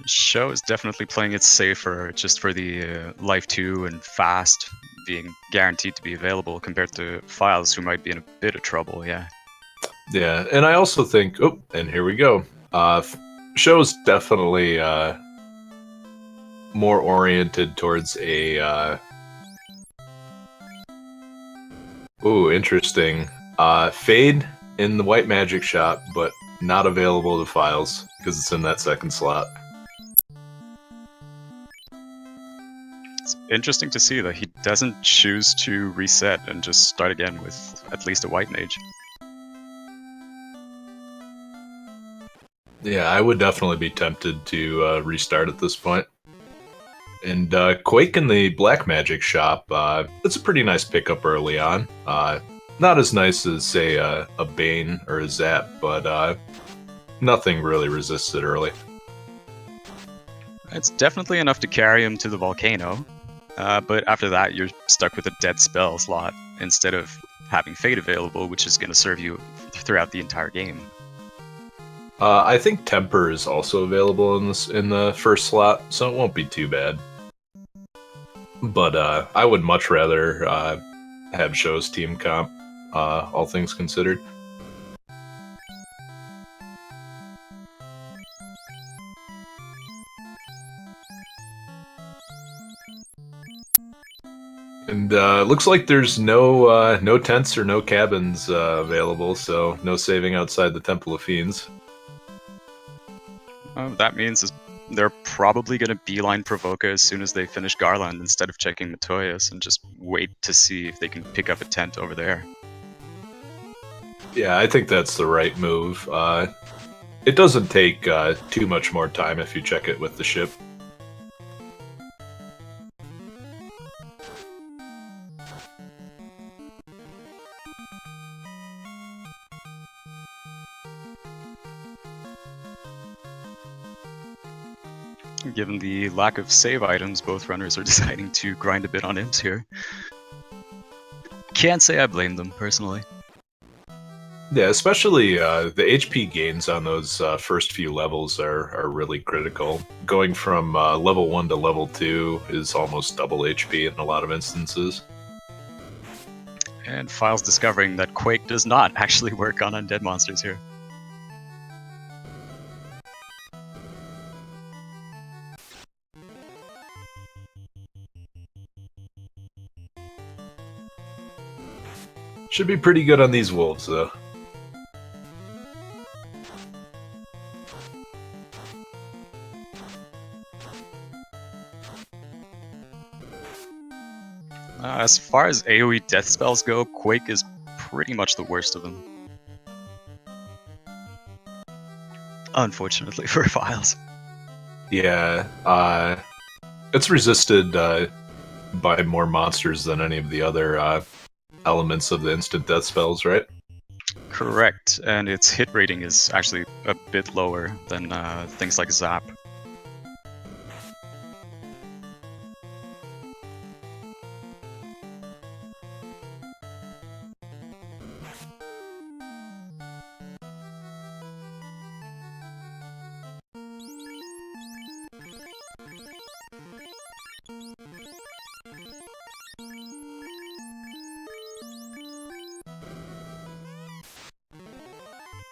Sho is definitely playing it safer just for the Life 2 and Fast being guaranteed to be available compared to Philes, who might be in a bit of trouble, yeah. Yeah, and I also think, oh, and here we go. Sho's definitely more oriented towards a interesting Fade in the White Magic shop, but not available to Philes because it's in that second slot. It's interesting to see that he doesn't choose to reset and just start again with at least a White Mage. Yeah, I would definitely be tempted to restart at this point. And Quake in the Black Magic shop, it's a pretty nice pickup early on. Not as nice as, say, a Bane or a Zap, but nothing really resists it early. It's definitely enough to carry him to the Volcano, but after that you're stuck with a dead spell slot instead of having Fate available, which is going to serve you throughout the entire game. I think Temper is also available in the first slot, so it won't be too bad. But I would much rather have Sho's team comp, all things considered. And looks like there's no tents or no cabins available, so no saving outside the Temple of Fiends. That means they're probably going to beeline Provoca as soon as they finish Garland instead of checking Matoyas and just wait to see if they can pick up a tent over there. Yeah, I think that's the right move. It doesn't take too much more time if you check it with the ship. Given the lack of save items, both runners are deciding to grind a bit on imps here. Can't say I blame them, personally. Yeah, especially the HP gains on those first few levels are really critical. Going from level 1 to level 2 is almost double HP in a lot of instances. And Philes discovering that Quake does not actually work on undead monsters here. Should be pretty good on these wolves, though. As far as AoE death spells go, Quake is pretty much the worst of them. Unfortunately for Philes. Yeah, it's resisted by more monsters than any of the other elements of the instant death spells, right? Correct, and its hit rating is actually a bit lower than things like Zap.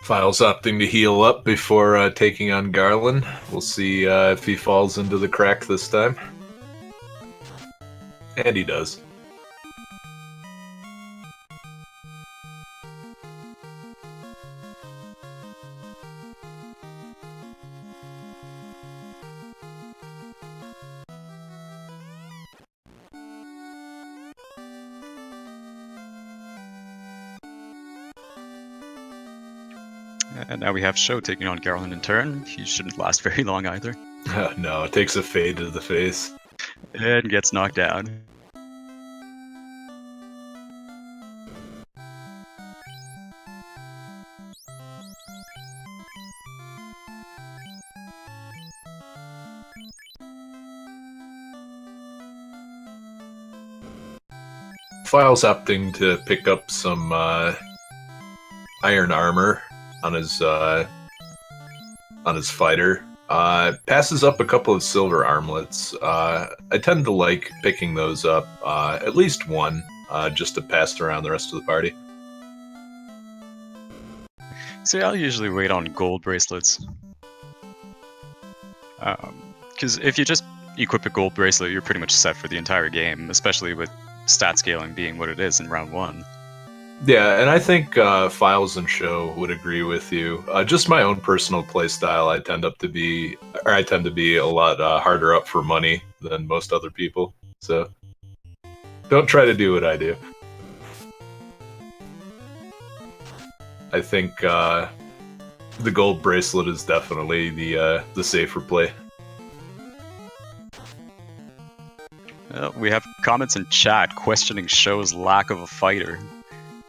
Philes opting to heal up before taking on Garland. We'll see if he falls into the crack this time. And he does. And now we have Sho taking on Garland in turn. He shouldn't last very long either. No, it takes a fade to the face. And gets knocked down. Philes opting to pick up some iron armor on his fighter. Passes up a couple of silver armlets. I tend to like picking those up, at least one, just to pass around the rest of the party. See, I'll usually wait on gold bracelets. Because if you just equip a gold bracelet, you're pretty much set for the entire game, especially with stat scaling being what it is in round 1. Yeah, and I think Philes and Sho would agree with you. Just my own personal playstyle, I tend to be a lot harder up for money than most other people. So don't try to do what I do. I think the gold bracelet is definitely the safer play. We have comments in chat questioning Sho's lack of a fighter.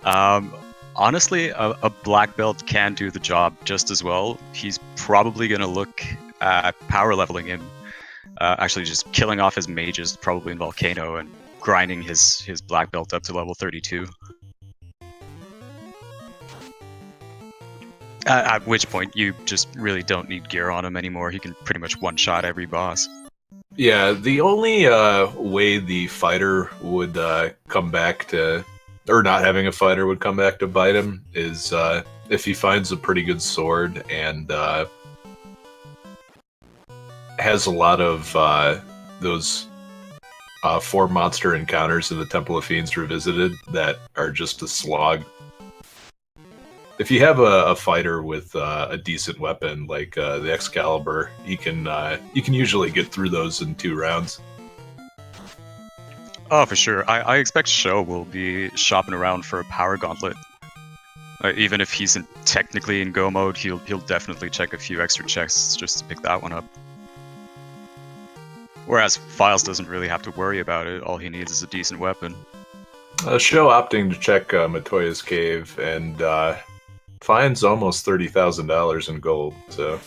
Honestly, a black belt can do the job just as well. He's probably going to look at power leveling him, actually just killing off his mages, probably in Volcano, and grinding his black belt up to level 32. At which point, you just really don't need gear on him anymore. He can pretty much one-shot every boss. Yeah, the only way the fighter would come back to, or not having a fighter would come back to bite him, is if he finds a pretty good sword and has a lot of those 4 monster encounters in the Temple of Fiends Revisited that are just a slog. If you have a fighter with a decent weapon like the Excalibur, you can usually get through those in 2 rounds. Oh, for sure. I expect Sho will be shopping around for a power gauntlet. Even if he's technically in go mode, he'll definitely check a few extra chests just to pick that one up. Whereas Philes doesn't really have to worry about it. All he needs is a decent weapon. Sho opting to check Matoya's cave and finds almost $30,000 in gold, so...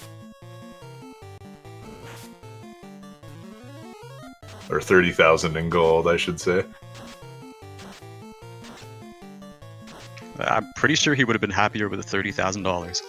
Or 30,000 in gold, I should say. I'm pretty sure he would have been happier with the $30,000.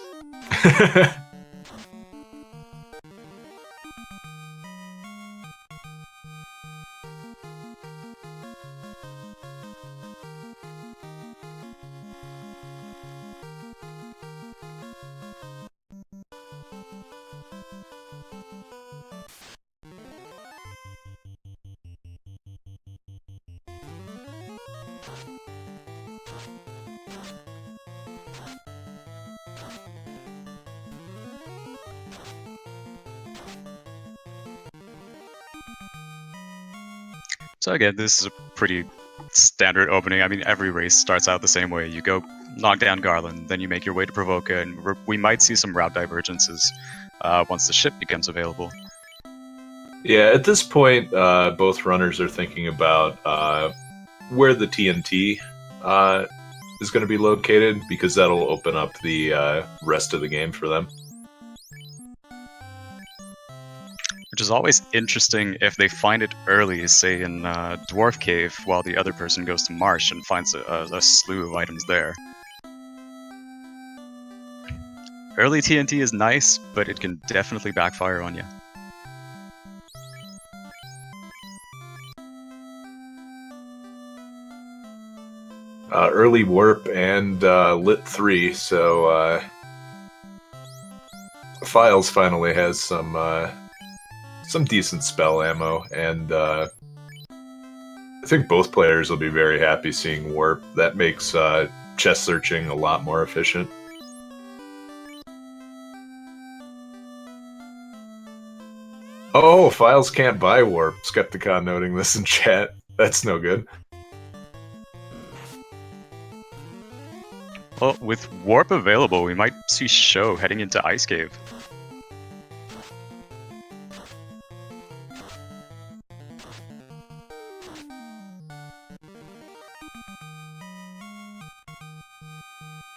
So again, this is a pretty standard opening. I mean, every race starts out the same way. You go knock down Garland, then you make your way to Provoca, and we might see some route divergences once the ship becomes available. Yeah, at this point, both runners are thinking about where the TNT is going to be located, because that'll open up the rest of the game for them. Which is always interesting if they find it early, say in Dwarf Cave, while the other person goes to Marsh and finds a slew of items there. Early TNT is nice, but it can definitely backfire on you. Early warp and lit 3, so Philes finally has some decent spell ammo, and I think both players will be very happy seeing warp. That makes chest searching a lot more efficient. Oh, Philes can't buy warp. Skepticon noting this in chat. That's no good. Well, with warp available, we might see Sho heading into Ice Cave.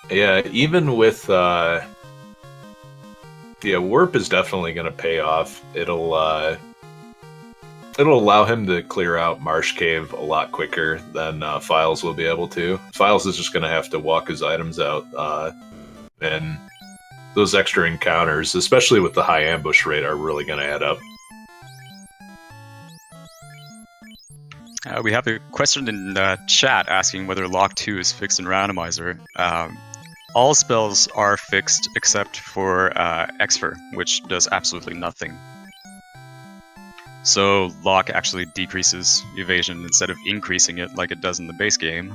Yeah, even with warp is definitely going to pay off. It'll allow him to clear out Marsh Cave a lot quicker than Philes will be able to. Philes is just going to have to walk his items out and those extra encounters, especially with the high ambush rate, are really going to add up. We have a question in chat asking whether Lock 2 is fixed in Randomizer. All spells are fixed except for Exfer, which does absolutely nothing. So Lock actually decreases evasion instead of increasing it like it does in the base game.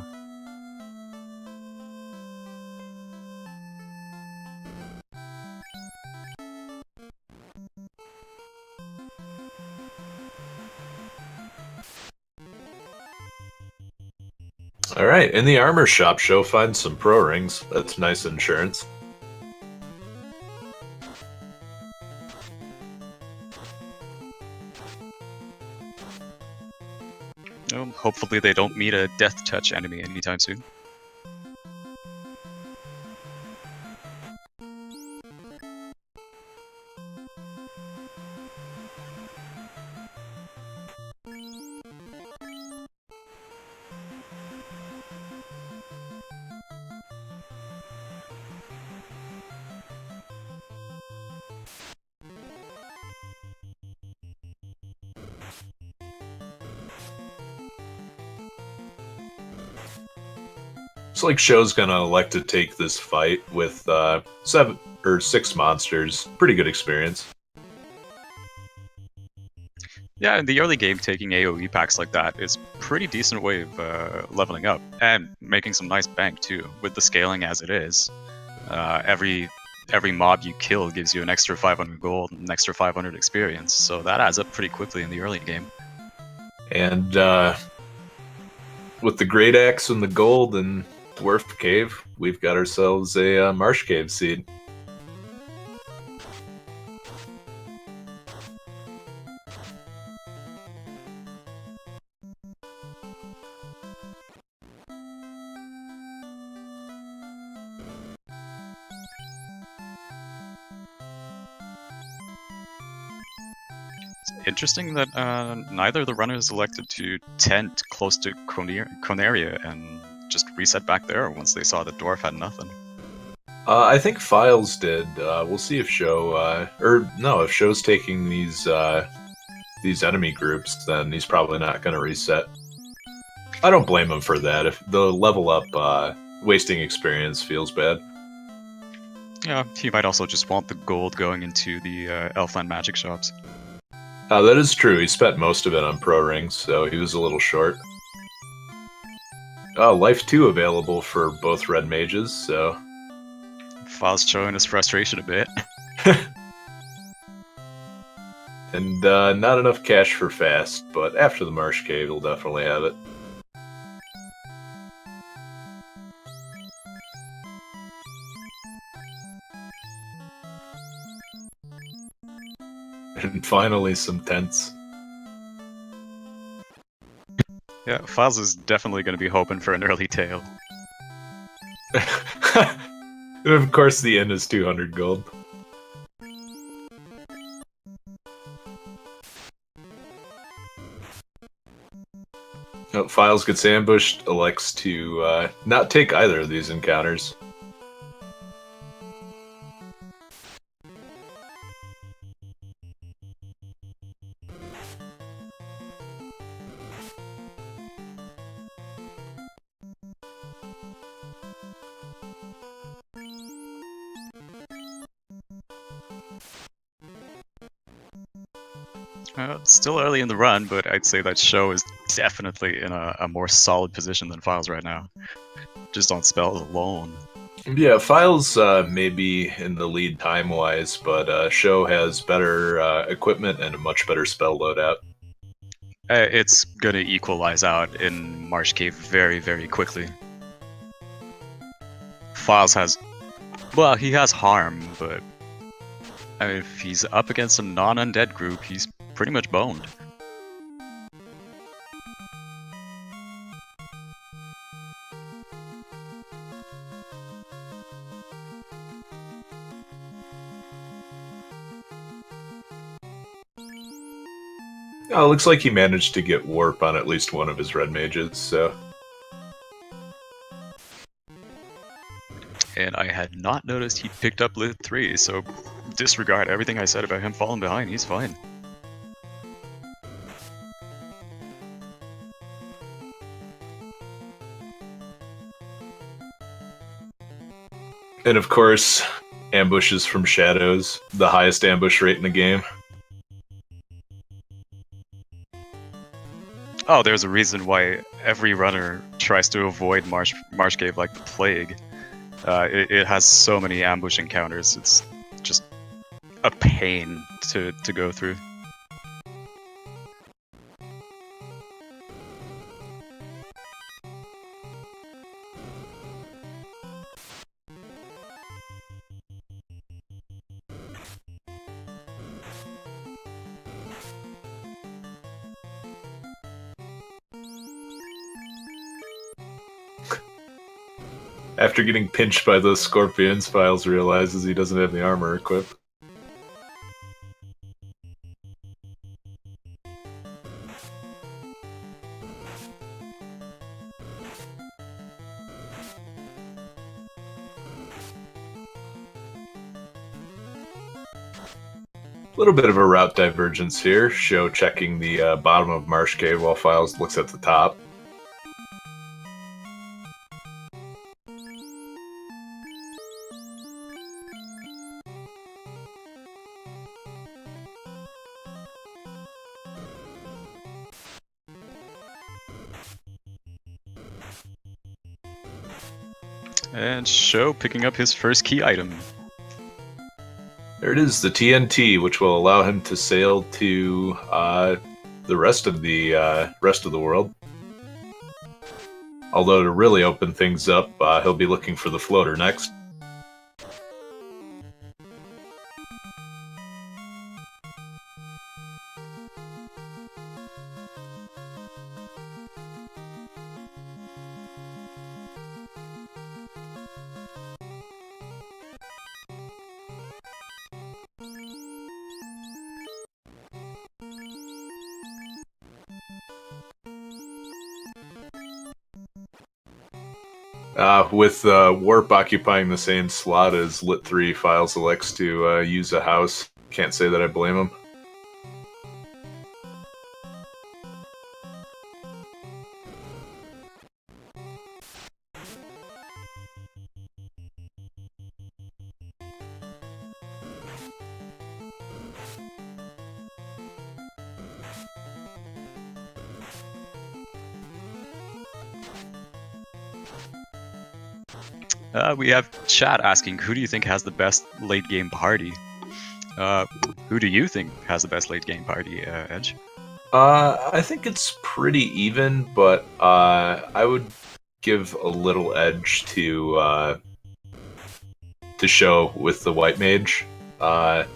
Alright, in the armor shop, Sho finds some pro rings. That's nice insurance. Hopefully they don't meet a death touch enemy anytime soon. It's like Sho's gonna elect to take this fight with 7 or 6 monsters. Pretty good experience. Yeah, in the early game, taking AoE packs like that is pretty decent way of leveling up and making some nice bank too. With the scaling as it is, every mob you kill gives you an extra 500 gold and an extra 500 experience, so that adds up pretty quickly in the early game. And with the Great Axe and the gold and Dwarf Cave, we've got ourselves a Marsh Cave seed. Interesting that neither of the runners elected to tent close to Conaria and just reset back there once they saw the dwarf had nothing. I think Philes did. We'll see if Sho, if Sho's taking these enemy groups, then he's probably not going to reset. I don't blame him for that. If the level up wasting experience feels bad. Yeah, he might also just want the gold going into the Elfland magic shops. That is true. He spent most of it on pro rings, so he was a little short. Life 2 available for both red mages, so... Philes showing his frustration a bit. And not enough cash for fast, but after the Marsh Cave, he'll definitely have it. And finally, some tents. Yeah, Philes is definitely going to be hoping for an early tail. And of course, the inn is 200 gold. Philes gets ambushed, elects to not take either of these encounters. Still early in the run, but I'd say that Sho is definitely in a more solid position than Philes right now. Just on spells alone. Yeah, Philes may be in the lead time-wise, but Sho has better equipment and a much better spell loadout. It's gonna equalize out in Marsh Cave very, very quickly. Philes has... well, he has harm, but... if he's up against some non-undead group, he's pretty much boned. Oh, looks like he managed to get warp on at least one of his red mages, so... And I had not noticed he picked up Lit 3, so disregard everything I said about him falling behind, he's fine. And of course, ambushes from shadows, the highest ambush rate in the game. Oh, there's a reason why every runner tries to avoid Marsh Cave like the plague. It has so many ambush encounters, it's just a pain to go through. After getting pinched by those scorpions, Philes realizes he doesn't have the armor equipped. A little bit of a route divergence here. Sho checking the bottom of Marsh Cave while Philes looks at the top. And Sho picking up his first key item. There it is, the TNT, which will allow him to sail to the rest of the world. Although to really open things up, he'll be looking for the floater next. With Warp occupying the same slot as Lit 3, Philes elects to use a house. Can't say that I blame him. We have chat asking, who do you think has the best late game party? Who do you think has the best late game party, Edge? I think it's pretty even, but I would give a little edge to Sho with the White Mage. The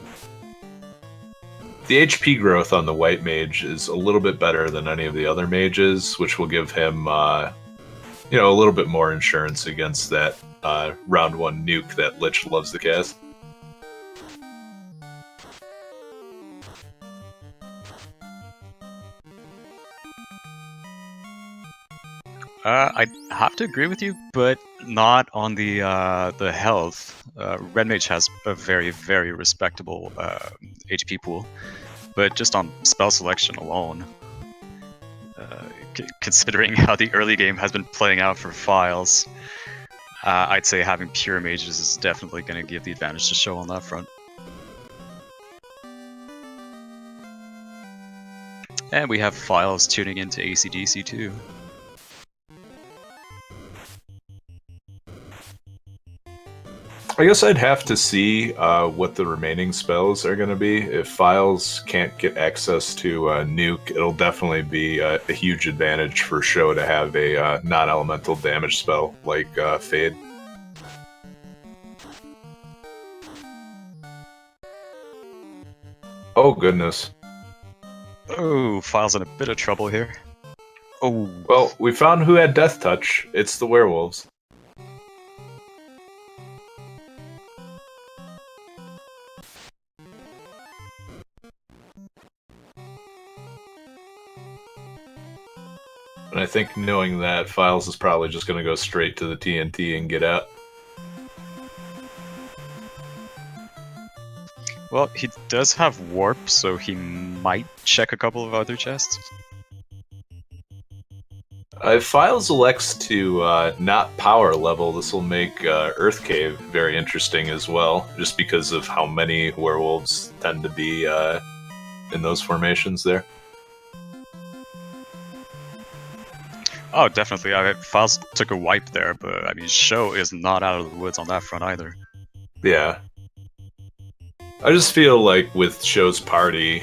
HP growth on the White Mage is a little bit better than any of the other mages, which will give him a little bit more insurance against that round 1 nuke that Lich loves to cast. I have to agree with you, but not on the health. Red Mage has a very, very respectable HP pool, but just on spell selection alone, considering how the early game has been playing out for Philes, I'd say having pure mages is definitely going to give the advantage to Sho on that front. And we have Philes tuning into AC/DC too. I guess I'd have to see what the remaining spells are going to be. If Philes can't get access to Nuke, it'll definitely be a huge advantage for Sho to have a non-elemental damage spell like Fade. Oh, goodness. Oh, Philes in a bit of trouble here. Oh. Well, we found who had Death Touch. It's the werewolves. And I think knowing that, Philes is probably just going to go straight to the TNT and get out. Well, he does have warp, so he might check a couple of other chests. If Philes elects to not power level, this will make Earth Cave very interesting as well, just because of how many werewolves tend to be in those formations there. Oh, definitely. I mean, Files took a wipe there, but I mean, Sho is not out of the woods on that front either. Yeah. I just feel like with Sho's party,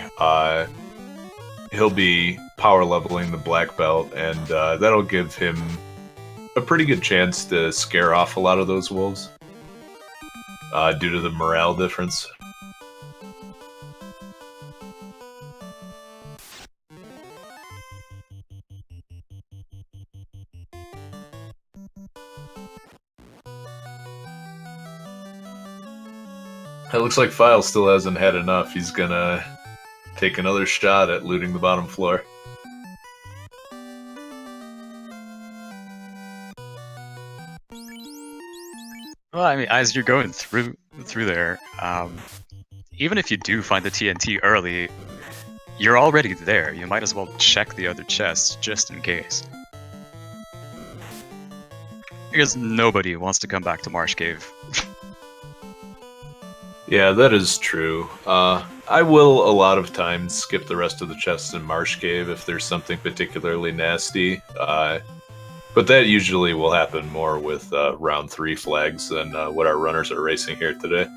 he'll be power leveling the black belt, and that'll give him a pretty good chance to scare off a lot of those wolves due to the morale difference. It looks like Philes still hasn't had enough. He's gonna take another shot at looting the bottom floor. Well, I mean, as you're going through there, even if you do find the TNT early, you're already there. You might as well check the other chests just in case. Because nobody wants to come back to Marsh Cave. Yeah, that is true. I will a lot of times skip the rest of the chests in Marsh Cave if there's something particularly nasty. But that usually will happen more with round 3 flags than what our runners are racing here today.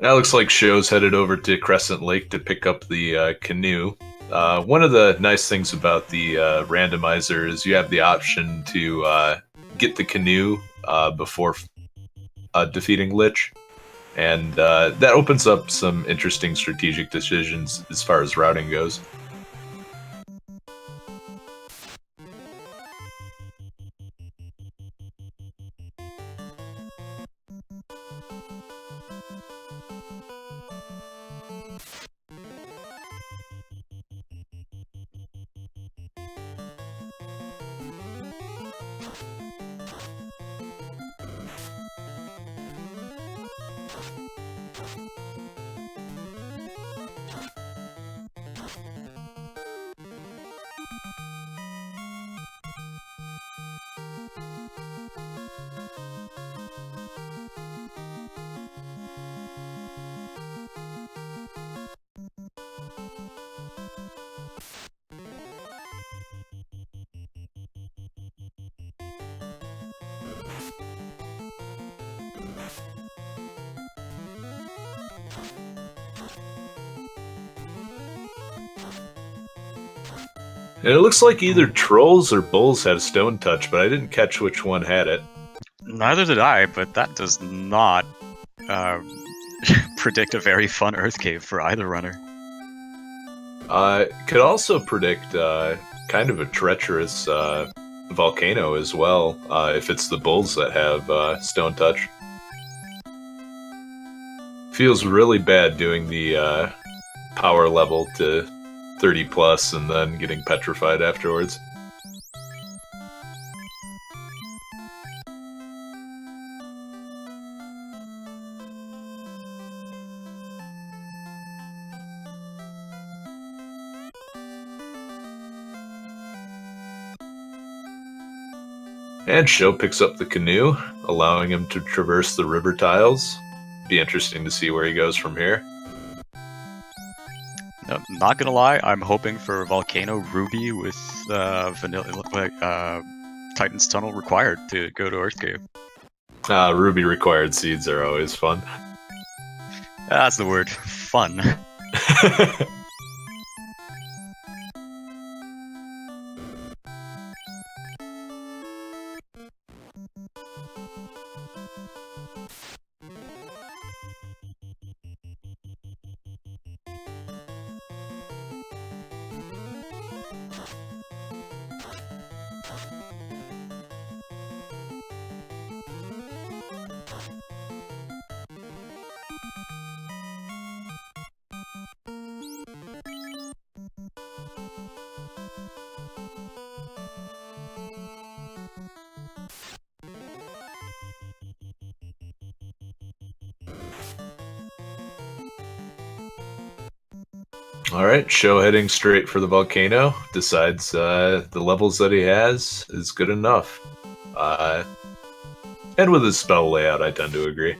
Now looks like Sho's headed over to Crescent Lake to pick up the canoe. One of the nice things about the randomizer is you have the option to get the canoe before defeating Lich, and that opens up some interesting strategic decisions as far as routing goes. And it looks like either trolls or bulls had a stone touch, but I didn't catch which one had it. Neither did I, but that does not predict a very fun Earth Cave for either runner. Could also predict kind of a treacherous volcano as well, if it's the bulls that have stone touch. Feels really bad doing the power level to 30 plus and then getting petrified afterwards. And Sho picks up the canoe, allowing him to traverse the river tiles. Be interesting to see where he goes from here. No, not gonna lie, I'm hoping for Volcano Ruby with vanilla, Titan's Tunnel required to go to Earth Cave. Ruby required seeds are always fun. That's the word. Fun. Alright, Sho heading straight for the volcano. Decides the levels that he has is good enough. And with his spell layout, I tend to agree.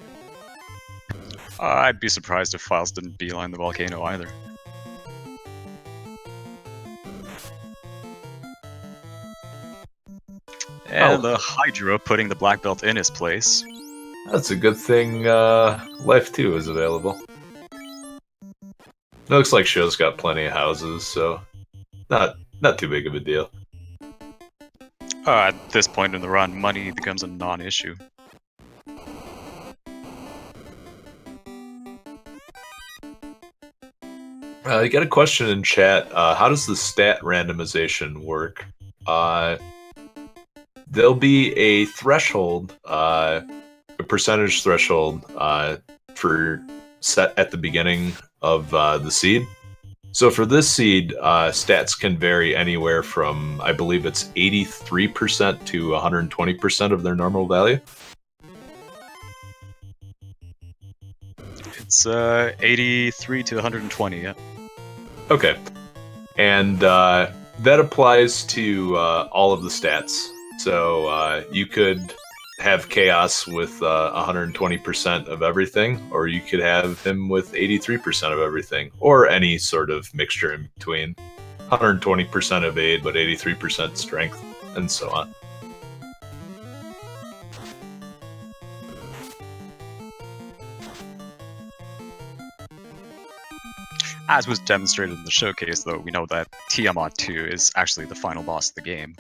I'd be surprised if Philes didn't beeline the volcano either. And the Hydra putting the black belt in his place. That's a good thing Life 2 is available. It looks like Sho's got plenty of houses, so not too big of a deal. At this point in the run, money becomes a non-issue. You got a question in chat. How does the stat randomization work? There'll be a threshold, a percentage threshold for set at the beginning of the seed. So for this seed, stats can vary anywhere from, I believe it's 83% to 120% of their normal value. It's 83 to 120, yeah. Okay. And that applies to all of the stats. So you could have Chaos with 120% of everything, or you could have him with 83% of everything, or any sort of mixture in between. 120% of aid, but 83% strength, and so on. As was demonstrated in the showcase, though, we know that Tiamat 2 is actually the final boss of the game.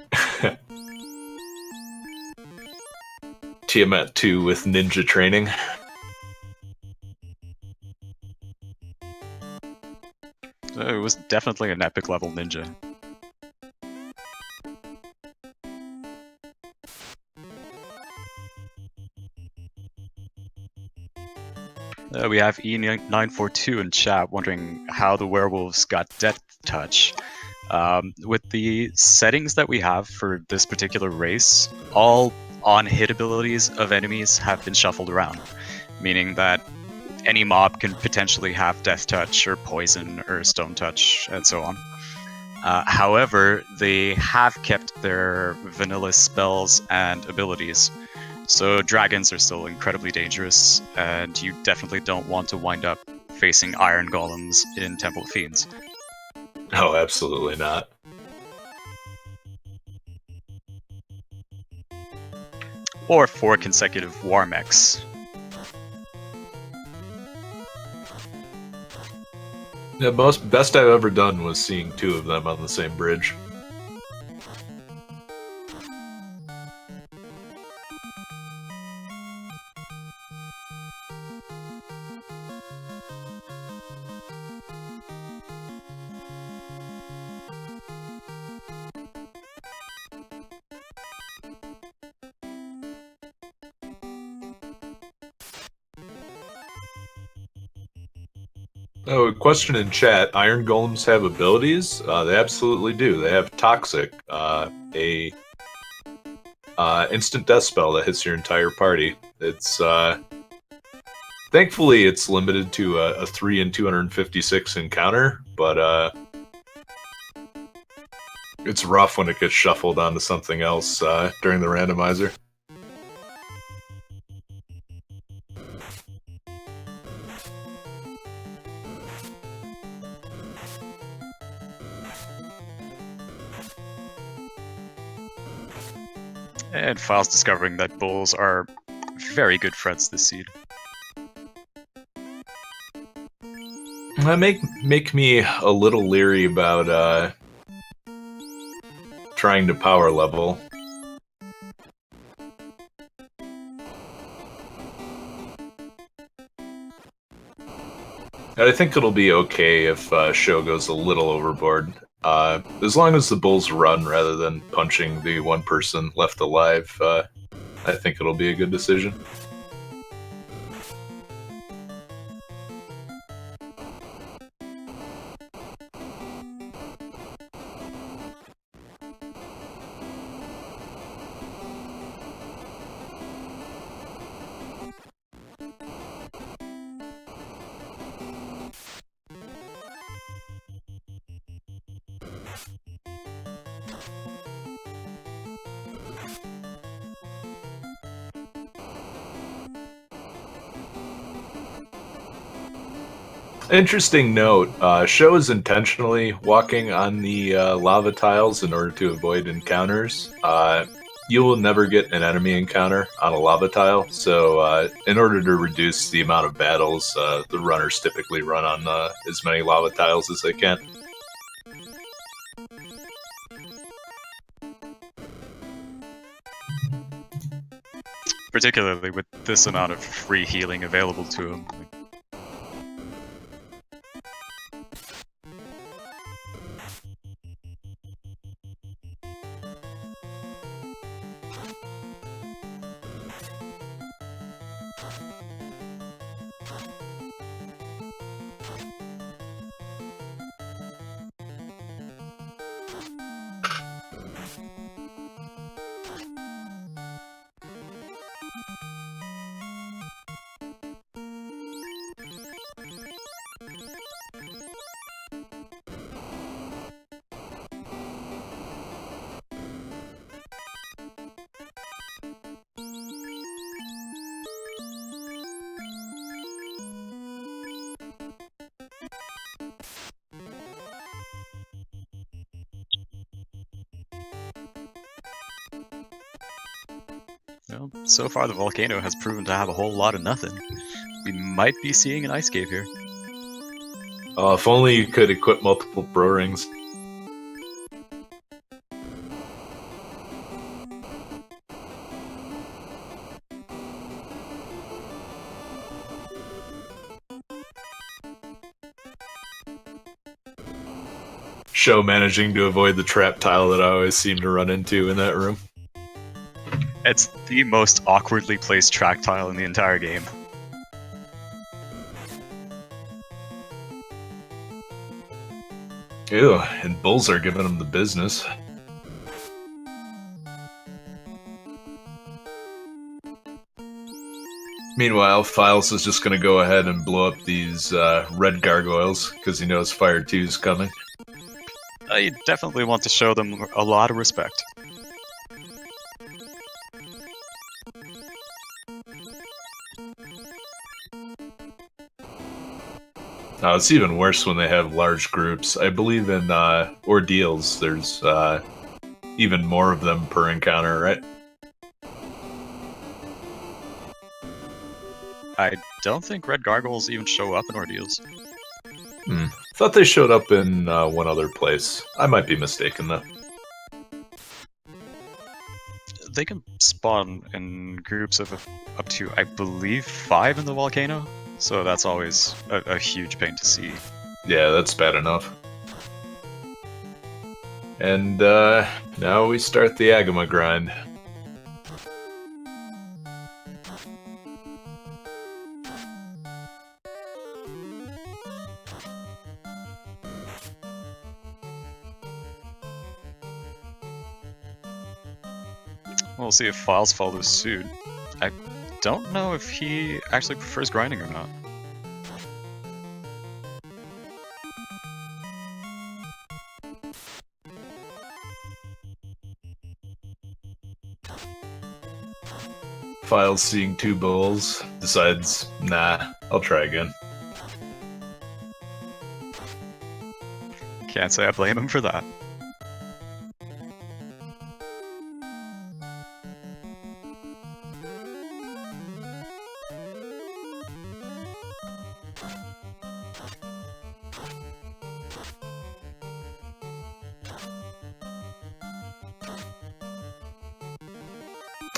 Tiamat 2 with ninja training. It was definitely an epic level ninja. We have E942 in chat wondering how the werewolves got Death Touch. With the settings that we have for this particular race, all on-hit abilities of enemies have been shuffled around, meaning that any mob can potentially have Death Touch or Poison or Stone Touch and so on. However, they have kept their vanilla spells and abilities, so dragons are still incredibly dangerous, and you definitely don't want to wind up facing iron golems in Temple of Fiends. Oh, absolutely not. Or 4 consecutive war mechs. The best I've ever done was seeing 2 of them on the same bridge. Oh, a question in chat. Iron Golems have abilities? They absolutely do. They have Toxic, a instant death spell that hits your entire party. It's thankfully it's limited to a 3 in 256 encounter, but it's rough when it gets shuffled onto something else during the randomizer. And Philes discovering that bulls are very good friends this seed. That make me a little leery about trying to power level. I think it'll be okay if Sho goes a little overboard. As long as the bulls run rather than punching the one person left alive, I think it'll be a good decision. Interesting note, Sho is intentionally walking on the lava tiles in order to avoid encounters. You will never get an enemy encounter on a lava tile, so in order to reduce the amount of battles, the runners typically run on as many lava tiles as they can. Particularly with this amount of free healing available to him. Well, so far the Volcano has proven to have a whole lot of nothing. We might be seeing an ice cave here. If only you could equip multiple bro rings. Sho managing to avoid the trap tile that I always seem to run into in that room. It's the most awkwardly placed track tile in the entire game. Ew, and bulls are giving him the business. Meanwhile, Philes is just going to go ahead and blow up these red gargoyles because he knows Fire 2 is coming. You definitely want to show them a lot of respect. It's even worse when they have large groups. I believe in Ordeals, there's even more of them per encounter, right? I don't think red gargoyles even show up in Ordeals. Thought they showed up in one other place. I might be mistaken, though. They can spawn in groups of up to, I believe, 5 in the Volcano, so that's always a huge pain to see. Yeah, that's bad enough. And now we start the Agama grind. We'll see if Philes follows suit. I don't know if he actually prefers grinding or not. Philes seeing 2 bulls, decides, nah, I'll try again. Can't say I blame him for that.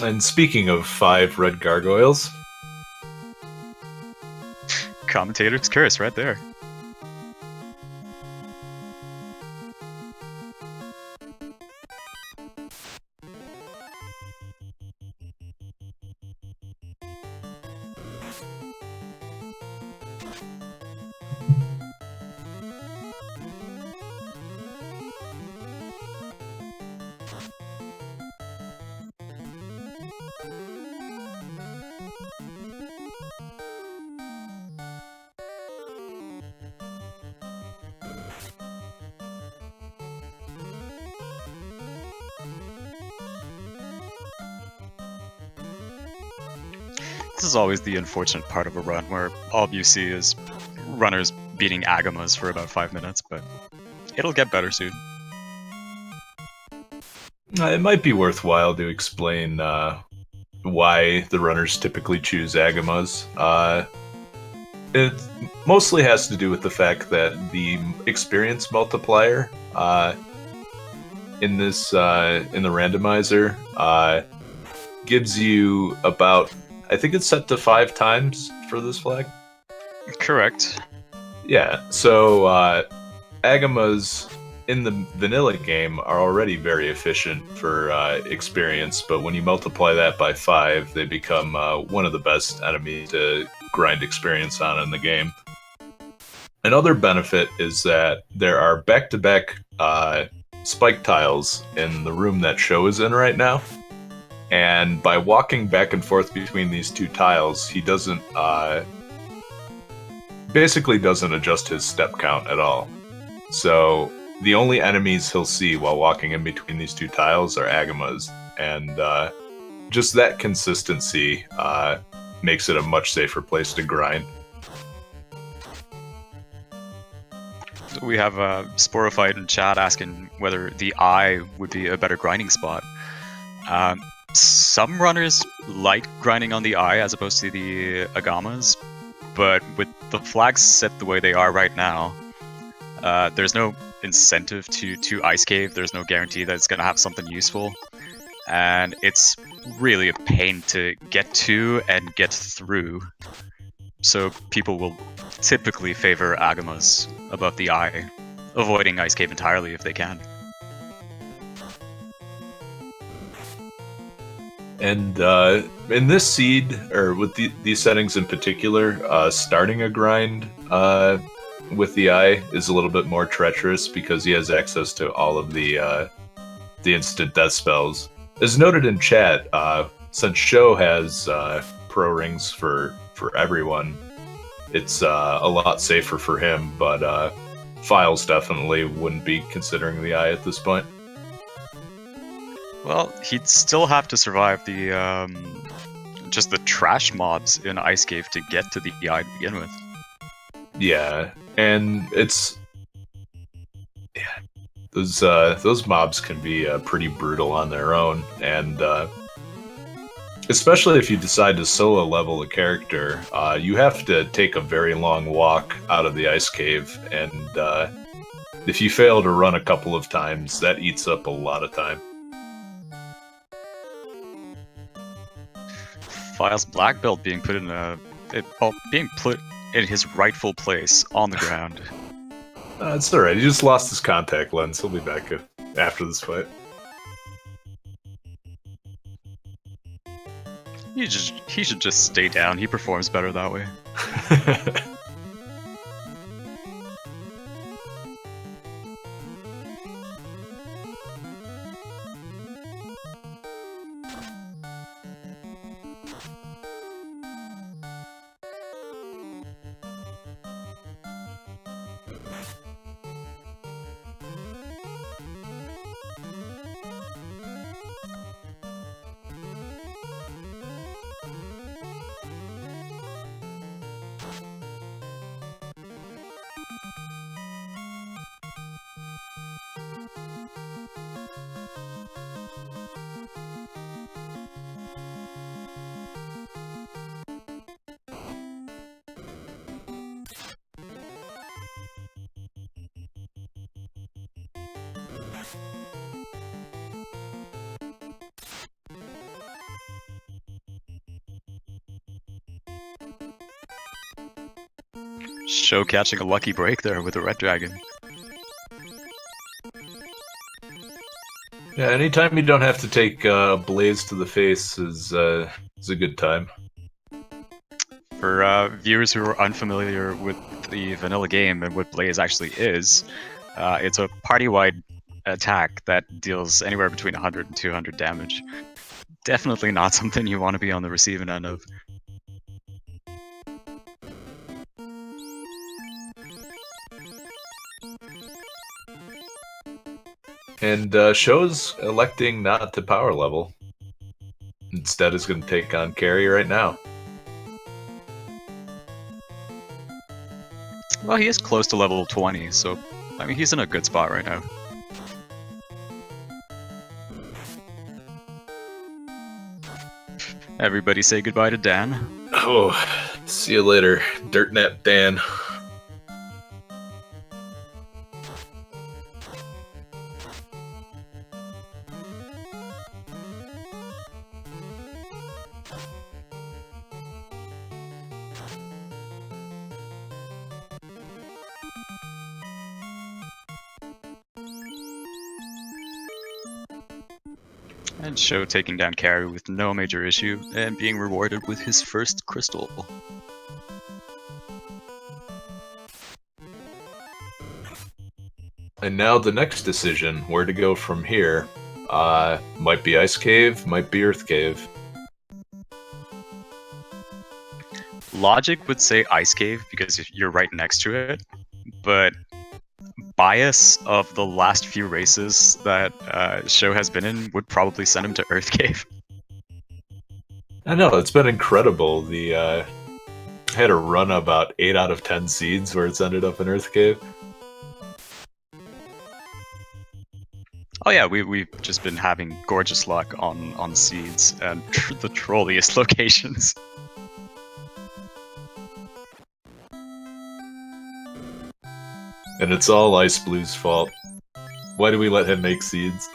And speaking of 5 red gargoyles, Commentator's curse right there. This is always the unfortunate part of a run where all you see is runners beating Agamas for about 5 minutes, but it'll get better soon. it might be worthwhile to explain why the runners typically choose Agamas. It mostly has to do with the fact that the experience multiplier in the randomizer gives you about, I think it's set to 5 times for this flag. Correct. Yeah, so Agamas in the vanilla game are already very efficient for experience, but when you multiply that by 5, they become one of the best enemies to grind experience on in the game. Another benefit is that there are back-to-back spike tiles in the room that Sho is in right now, and by walking back and forth between these 2 tiles, he basically doesn't adjust his step count at all. So the only enemies he'll see while walking in between these 2 tiles are Agamas, and just that consistency makes it a much safer place to grind. We have Sporophyte in chat asking whether the eye would be a better grinding spot. Some runners like grinding on the eye as opposed to the Agamas, but with the flags set the way they are right now, there's no incentive to Ice Cave. There's no guarantee that it's going to have something useful, and it's really a pain to get to and get through. So people will typically favor Agamas above the eye, avoiding Ice Cave entirely if they can. And in this seed, or with these settings in particular, starting a grind with the eye is a little bit more treacherous because he has access to all of the instant death spells. As noted in chat, since Sho has pro rings for everyone, it's a lot safer for him, but Philes definitely wouldn't be considering the eye at this point. Well, he'd still have to survive the just the trash mobs in Ice Cave to get to the eye to begin with. Yeah, and those mobs can be pretty brutal on their own, and especially if you decide to solo level a character, you have to take a very long walk out of the Ice Cave, and if you fail to run a couple of times, that eats up a lot of time. Philes black belt being put in being put in his rightful place on the ground. It's alright, he just lost his contact lens. He'll be back after this fight. He should just stay down. He performs better that way. Sho catching a lucky break there with the red dragon. Yeah, anytime you don't have to take Blaze to the face is a good time. For viewers who are unfamiliar with the vanilla game and what Blaze actually is, it's a party-wide attack that deals anywhere between 100 and 200 damage. Definitely not something you want to be on the receiving end of. And Sho's electing not to power level. Instead is going to take on carry right now. Well, he is close to level 20, so I mean he's in a good spot right now. Everybody say goodbye to Dan. Oh, see you later, Dirtnap Dan. And Sho taking down carry with no major issue, and being rewarded with his first crystal. And now the next decision, where to go from here. Might be Ice Cave, might be Earth Cave. Logic would say Ice Cave because you're right next to it, but bias of the last few races that Sho has been in would probably send him to Earth Cave. I know, it's been incredible. The had a run about 8 out of 10 seeds where it's ended up in Earth Cave. Oh yeah, we've just been having gorgeous luck on seeds and the trolliest locations. And it's all Ice Blue's fault. Why do we let him make seeds?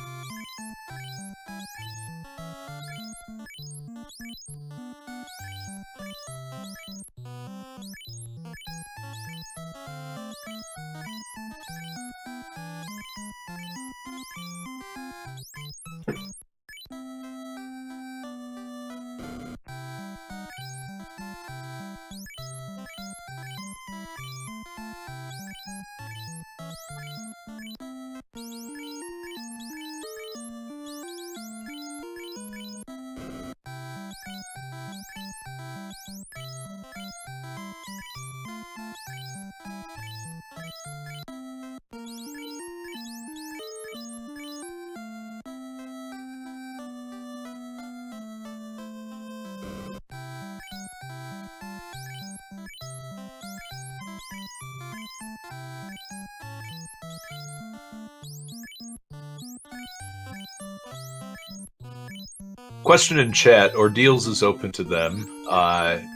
Question in chat, Ordeals is open to them.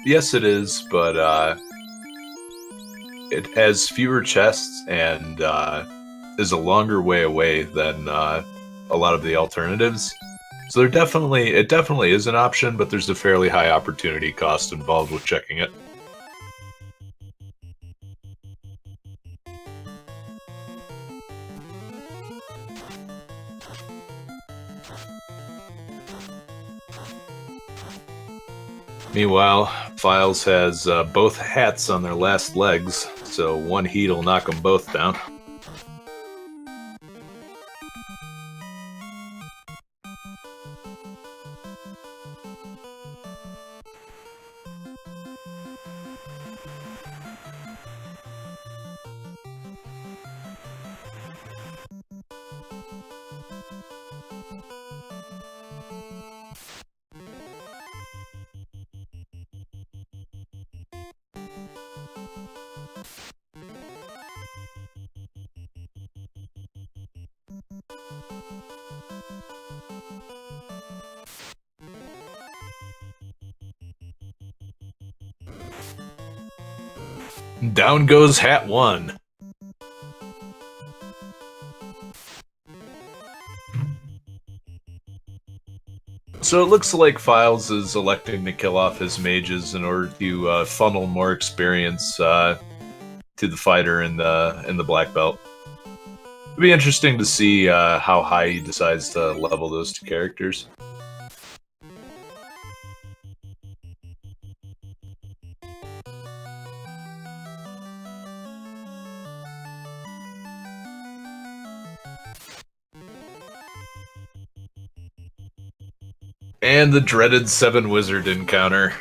Yes it is, but it has fewer chests and is a longer way away than a lot of the alternatives. So it definitely is an option, but there's a fairly high opportunity cost involved with checking it. Meanwhile, Philes has both hats on their last legs, so one heat will knock them both down. Down goes Hat 1. So it looks like Philes is electing to kill off his mages in order to funnel more experience to the fighter in the black belt. It'd be interesting to see how high he decides to level those two characters. And the dreaded 7 wizard encounter.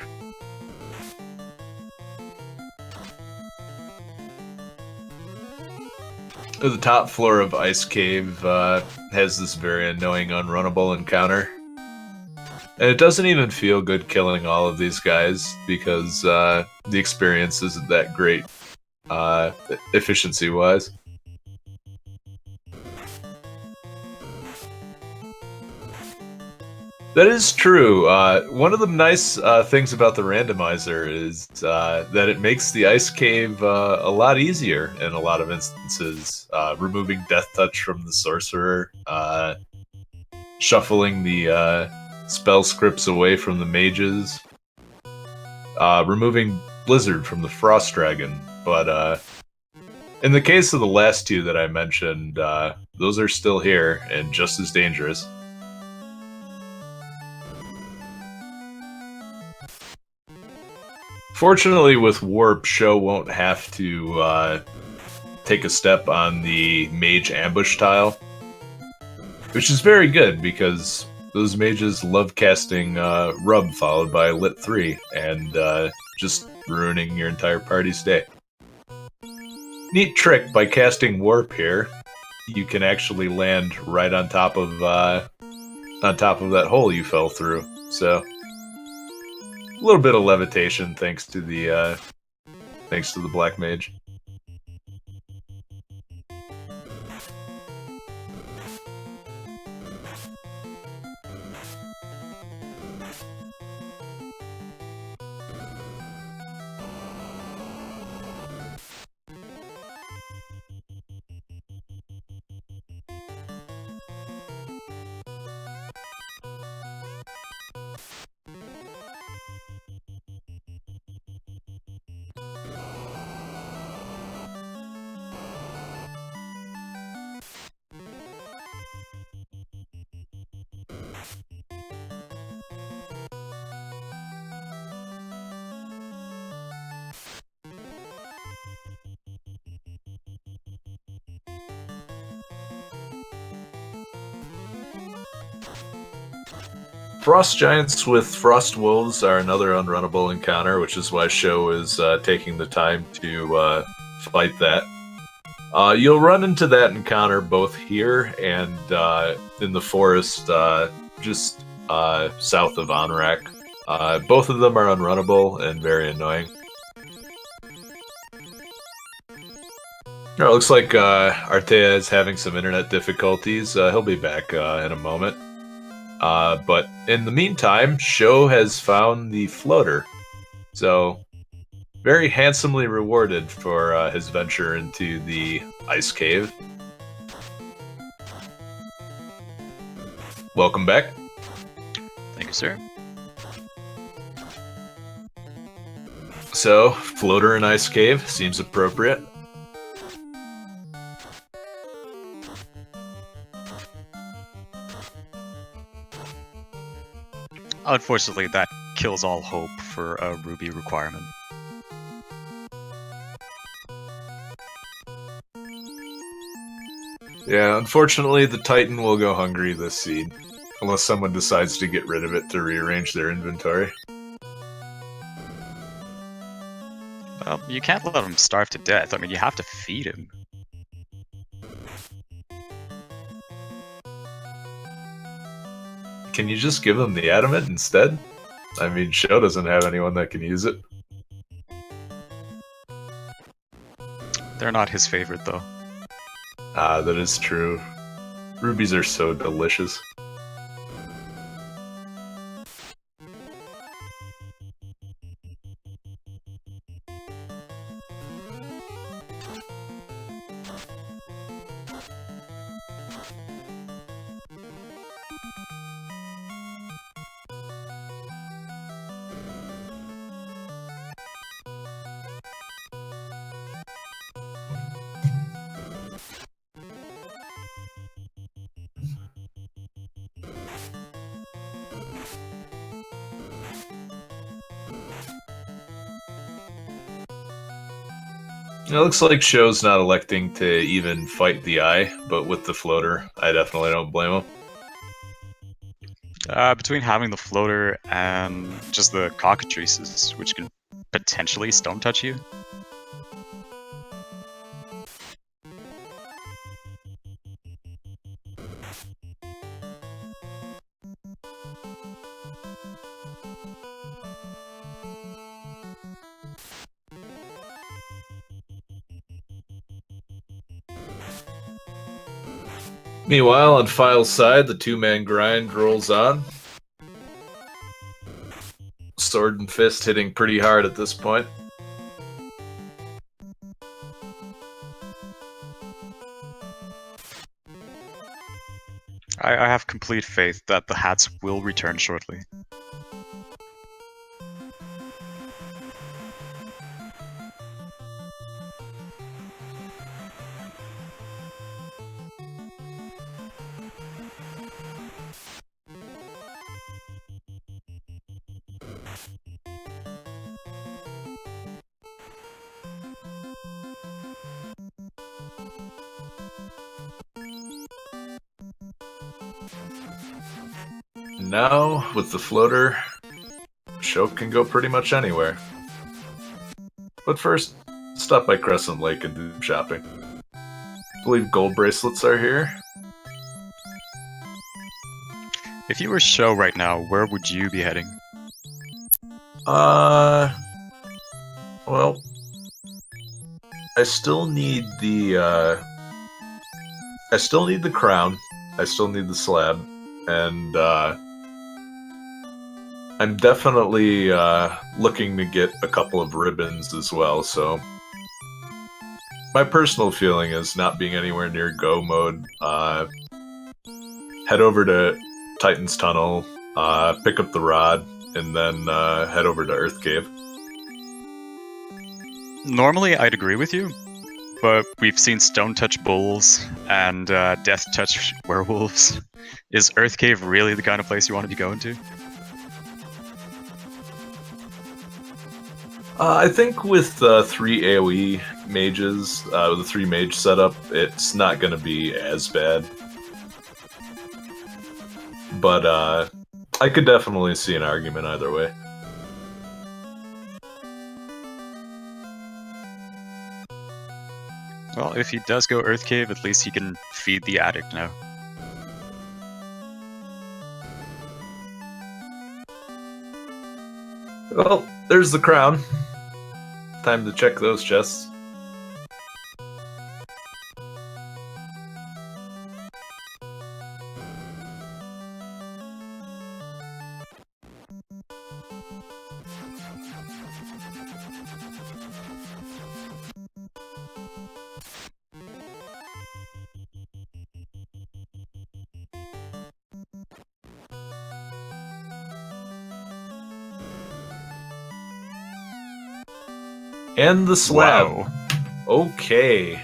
The top floor of Ice Cave has this very annoying unrunnable encounter. And it doesn't even feel good killing all of these guys because the experience isn't that great efficiency-wise. That is true. One of the nice things about the randomizer is that it makes the ice cave a lot easier in a lot of instances. Removing Death Touch from the sorcerer, shuffling the spell scripts away from the mages, removing Blizzard from the Frost Dragon. But in the case of the last two that I mentioned, those are still here and just as dangerous. Fortunately, with Warp, Sho won't have to take a step on the mage ambush tile, which is very good because those mages love casting Rub followed by Lit 3 and just ruining your entire party's day. Neat trick, by casting Warp here, you can actually land right on top of that hole you fell through. So a little bit of levitation thanks to the black mage. Frost Giants with Frost Wolves are another unrunnable encounter, which is why Sho is taking the time to fight that. You'll run into that encounter both here and in the forest just south of Onrak. Both of them are unrunnable and very annoying. It looks like Artea is having some internet difficulties. He'll be back in a moment. But in the meantime, Sho has found the floater. So, very handsomely rewarded for his venture into the ice cave. Welcome back. Thank you, sir. So, floater in ice cave seems appropriate. Unfortunately, that kills all hope for a Ruby requirement. Yeah, unfortunately, the Titan will go hungry this seed, unless someone decides to get rid of it to rearrange their inventory. Well, you can't let him starve to death. I mean, you have to feed him. Can you just give him the adamant instead? I mean, Sho doesn't have anyone that can use it. They're not his favorite, though. Ah, that is true. Rubies are so delicious. It looks like Sho's not electing to even fight the eye, but with the floater, I definitely don't blame him. Between having the floater and just the cockatrices, which can potentially stone touch you. Meanwhile, on Philes' side, the two-man grind rolls on. Sword and fist hitting pretty hard at this point. I have complete faith that the hats will return shortly. Now, with the floater, Sho can go pretty much anywhere. But first, stop by Crescent Lake and do shopping. I believe gold bracelets are here. If you were Sho right now, where would you be heading? Well, I still need the crown. I still need the slab, and I'm definitely looking to get a couple of ribbons as well. So my personal feeling is, not being anywhere near go mode, head over to Titan's Tunnel, pick up the rod, and then head over to Earth Cave. Normally, I'd agree with you, but we've seen Stone Touch Bulls and Death Touch Werewolves. Is Earth Cave really the kind of place you want to be going to? I think with 3 AoE mages, with a 3 mage setup, it's not going to be as bad. But I could definitely see an argument either way. Well, if he does go Earth Cave, at least he can feed the addict now. Well, there's the crown. Time to check those chests. And the slab. Wow. Okay.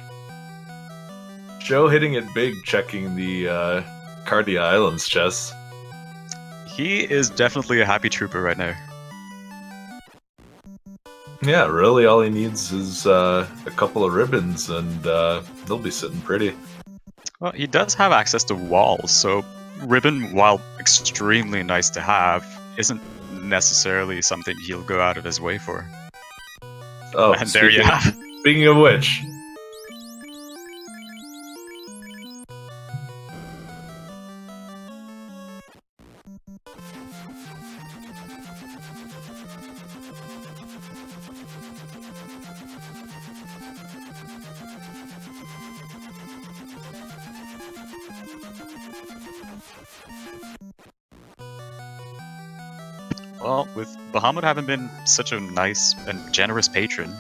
Joe hitting it big, checking the Cardia Islands chest. He is definitely a happy trooper right now. Yeah, really all he needs is a couple of ribbons, and they'll be sitting pretty. Well, he does have access to walls, so ribbon, while extremely nice to have, isn't necessarily something he'll go out of his way for. Oh, And there you have it. Speaking of which, Well, with Bahamut having been such a nice and generous patron,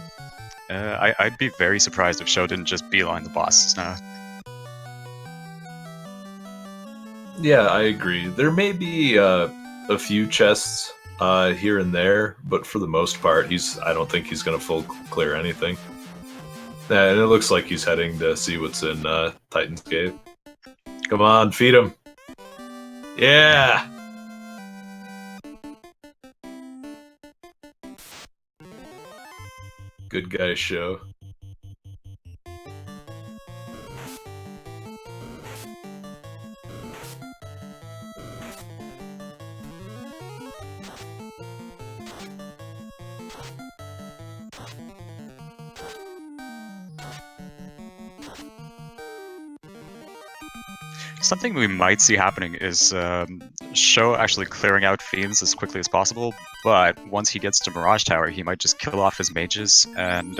I'd be very surprised if Sho didn't just beeline the bosses now. yeah, I agree. There may be a few chests here and there, but for the most part, I don't think he's going to full clear anything. And it looks like he's heading to see what's in Titan's Cave. Come on, feed him. Yeah! Good guy show. Something we might see happening is Sho actually clearing out Fiends as quickly as possible, but once he gets to Mirage Tower, he might just kill off his mages and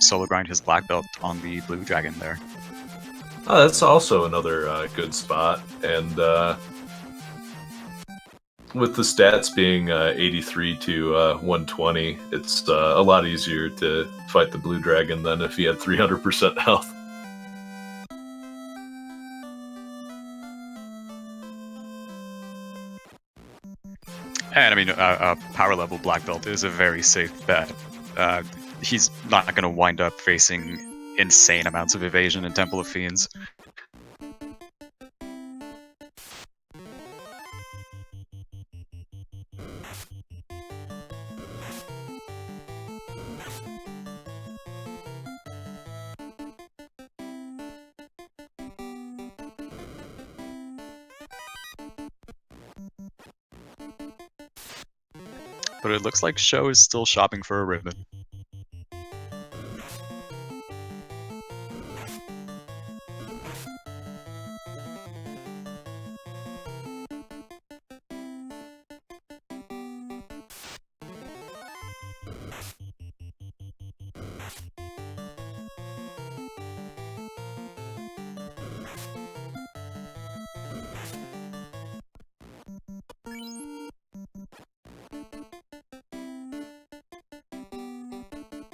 solo grind his black belt on the blue dragon there. Oh, that's also another good spot, and with the stats being 83 to 120, it's a lot easier to fight the blue dragon than if he had 300% health. And I mean, a power level black belt is a very safe bet. He's not going to wind up facing insane amounts of evasion in Temple of Fiends. But it looks like Sho is still shopping for a ribbon.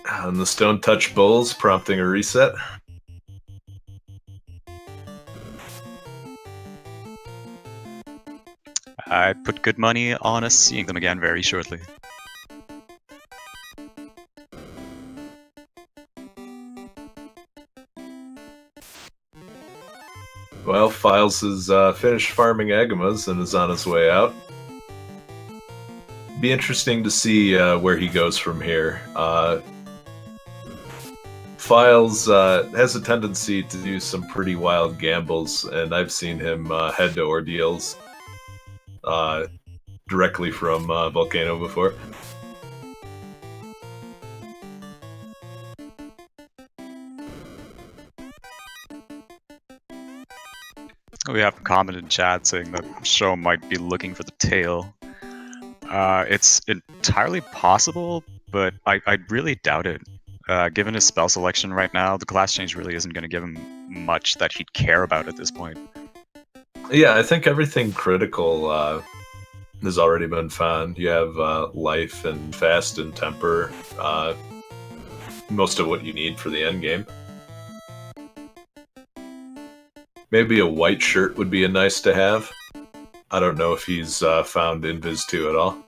And the Stone Touch Bulls prompting a reset. I put good money on us seeing them again very shortly. Well, Philes has finished farming Agamas and is on his way out. Be interesting to see where he goes from here. Philes has a tendency to do some pretty wild gambles, and I've seen him head to Ordeals directly from Volcano before. We have a comment in chat saying that Sho might be looking for the tail. It's entirely possible, but I really doubt it. Given his spell selection right now, the class change really isn't going to give him much that he'd care about at this point. Yeah, I think everything critical has already been found. You have life and fast and temper, most of what you need for the end game. Maybe a white shirt would be a nice to have. I don't know if he's found Invis 2 at all.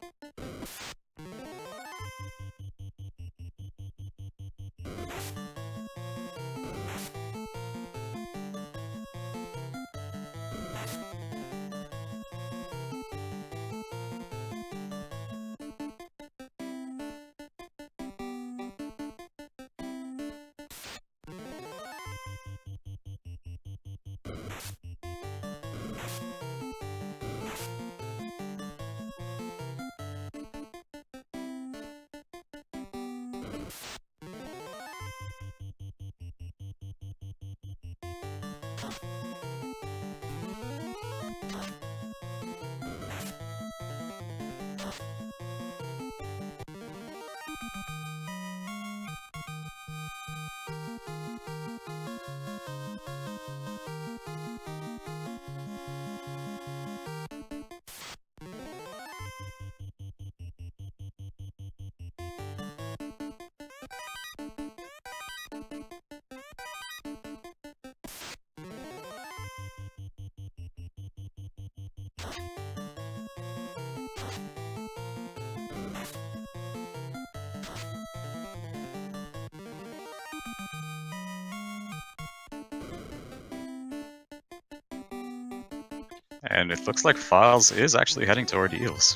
And it looks like Philes is actually heading to Ordeals.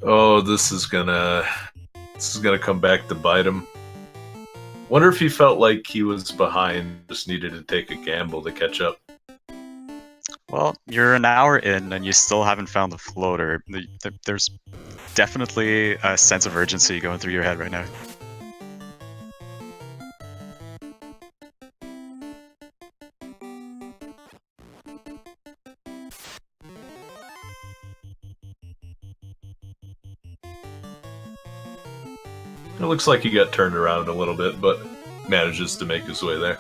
Oh, this is gonna come back to bite him. Wonder if he felt like he was behind, just needed to take a gamble to catch up. Well, you're an hour in and you still haven't found the floater. There's definitely a sense of urgency going through your head right now. It looks like he got turned around a little bit, but manages to make his way there.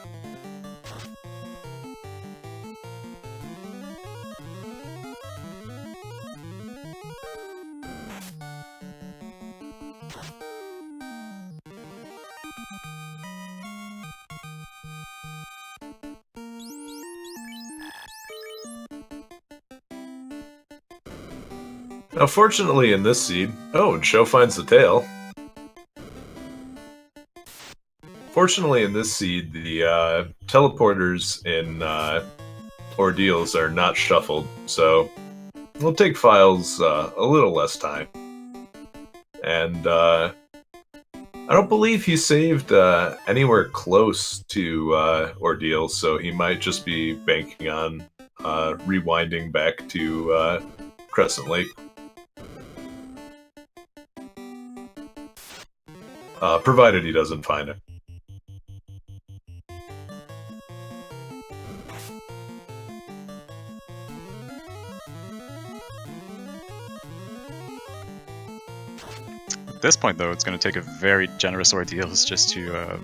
Now, fortunately in this seed... Oh, and Sho finds the tail. Fortunately in this seed, the teleporters in Ordeals are not shuffled, so it'll take Philes a little less time. And I don't believe he saved anywhere close to Ordeals, so he might just be banking on rewinding back to Crescent Lake. Provided he doesn't find it. At this point, though, it's going to take a very generous Ordeals just to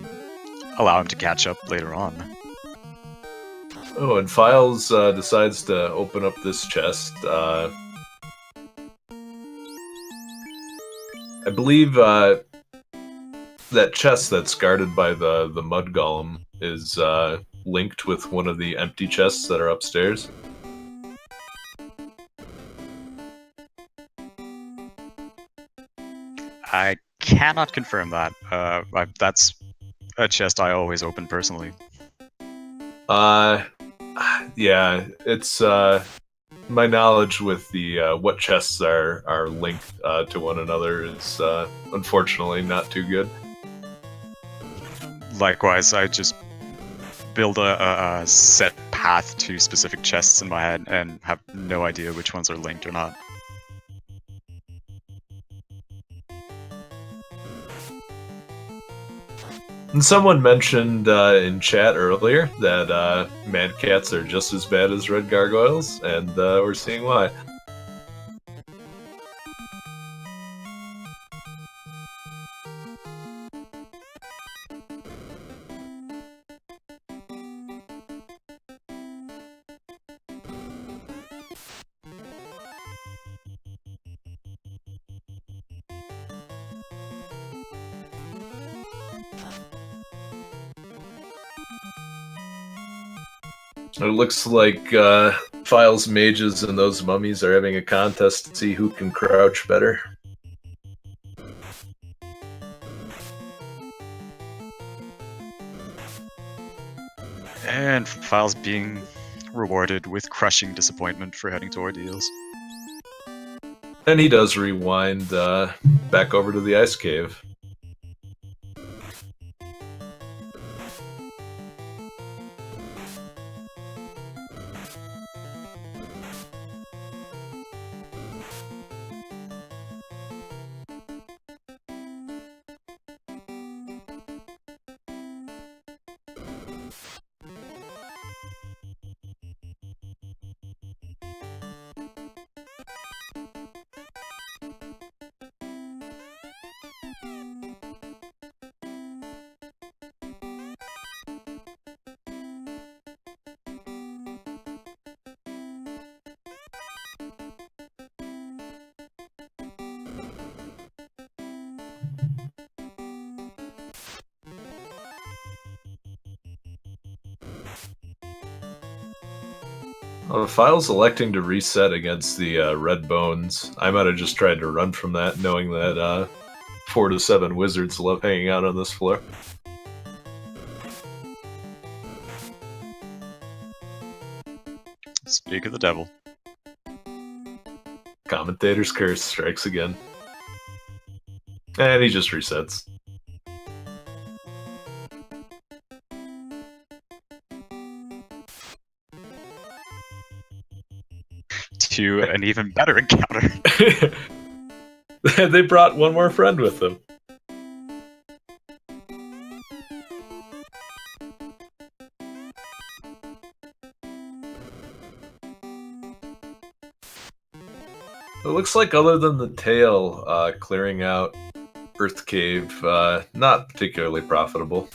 allow him to catch up later on. Oh, and Philes decides to open up this chest. I believe that chest that's guarded by the mud golem is linked with one of the empty chests that are upstairs. I cannot confirm that. That's a chest I always open personally. Yeah, it's my knowledge with the what chests are linked to one another is unfortunately not too good. Likewise, I just build a set path to specific chests in my head and have no idea which ones are linked or not. And someone mentioned in chat earlier that Mad Cats are just as bad as Red Gargoyles, and we're seeing why. It looks like Philes mages and those mummies are having a contest to see who can crouch better. And Philes being rewarded with crushing disappointment for heading to Ordeals. And he does rewind back over to the ice cave. Philes electing to reset against the red bones. I might have just tried to run from that, knowing that 4 to 7 wizards love hanging out on this floor. Speak of the devil. Commentator's curse strikes again. And he just resets. To an even better encounter. They brought one more friend with them. It looks like other than the tail clearing out Earth Cave, not particularly profitable.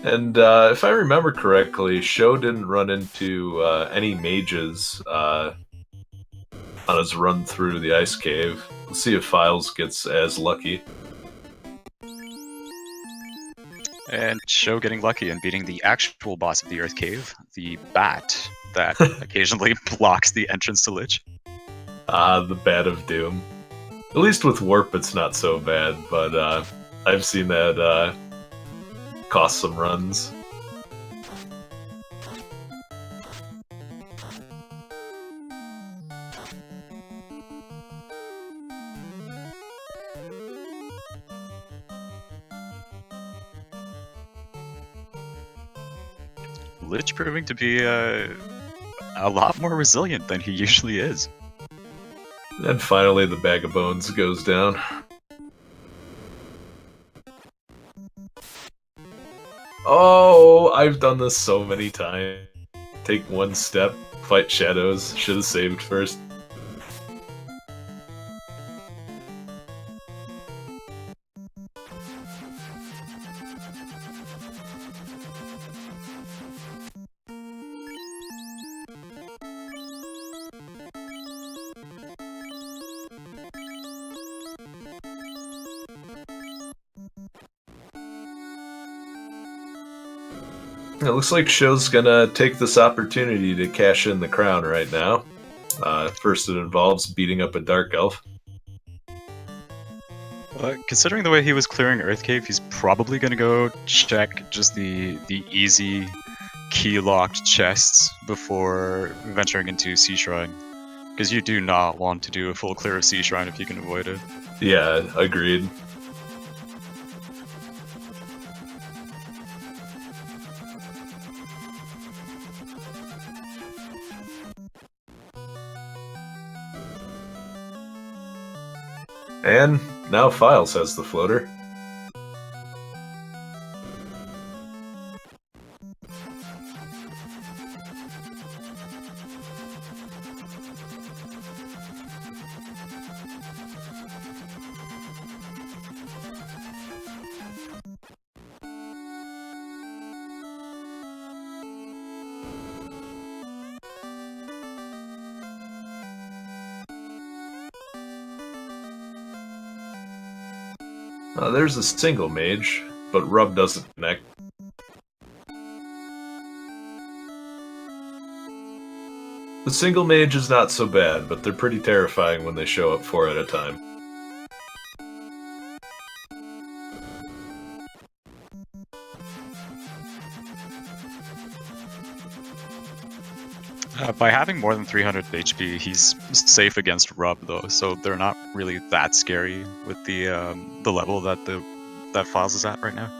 And if I remember correctly, Sho didn't run into any mages on his run through the ice cave. Let's see if Philes gets as lucky. And Sho getting lucky and beating the actual boss of the Earth Cave, the bat that occasionally blocks the entrance to Lich. The Bat of Doom. At least with Warp it's not so bad, but I've seen that cost some runs. Lich proving to be a lot more resilient than he usually is. And finally the Bag of Bones goes down. Oh, I've done this so many times. Take one step, fight shadows. Should have saved first. It looks like Sho's gonna take this opportunity to cash in the crown right now. First it involves beating up a Dark Elf. Considering the way he was clearing Earth Cave, he's probably going to go check just the easy key-locked chests before venturing into Sea Shrine. Because you do not want to do a full clear of Sea Shrine if you can avoid it. Yeah, agreed. And now Philes has the floater. There's a single mage, but Rub doesn't connect. The single mage is not so bad, but they're pretty terrifying when they show up 4 at a time. By having more than 300 HP, he's safe against Rub though, so they're not really that scary with the level that Philes is at right now.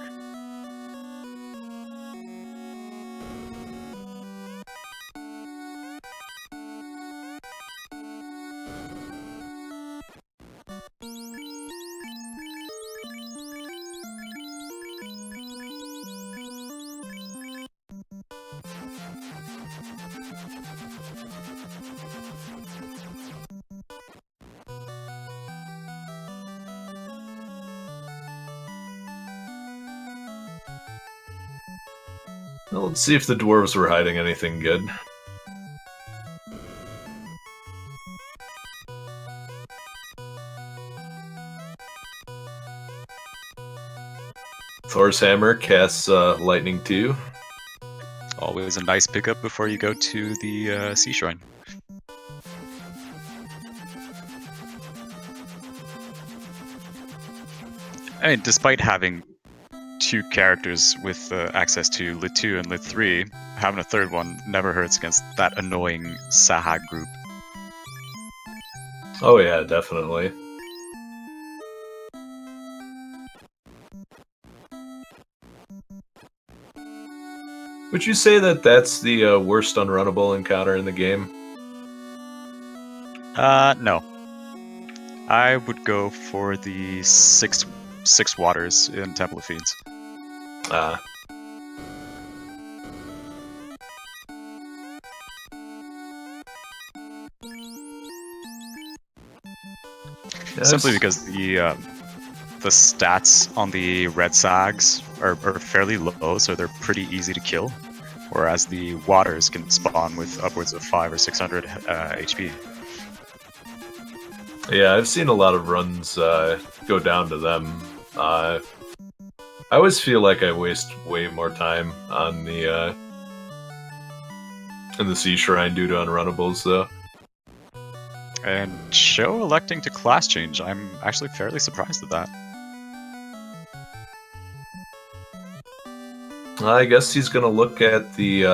Well, let's see if the dwarves were hiding anything good. Thor's Hammer casts Lightning 2. Always a nice pickup before you go to the Sea Shrine. I mean, despite having 2 characters with access to Lit 2 and Lit 3, having a third one never hurts against that annoying Sahag group. Oh yeah, definitely. Would you say that that's the worst unrunnable encounter in the game? No. I would go for the six waters in Temple of Fiends. Uh, Simply because the stats on the red sags are fairly low, so they're pretty easy to kill. Whereas the waters can spawn with upwards of 500 or 600 HP. Yeah, I've seen a lot of runs go down to them. I always feel like I waste way more time on the in the Sea Shrine due to unrunnables, though. And Sho electing to class change, I'm actually fairly surprised at that. I guess he's gonna look at the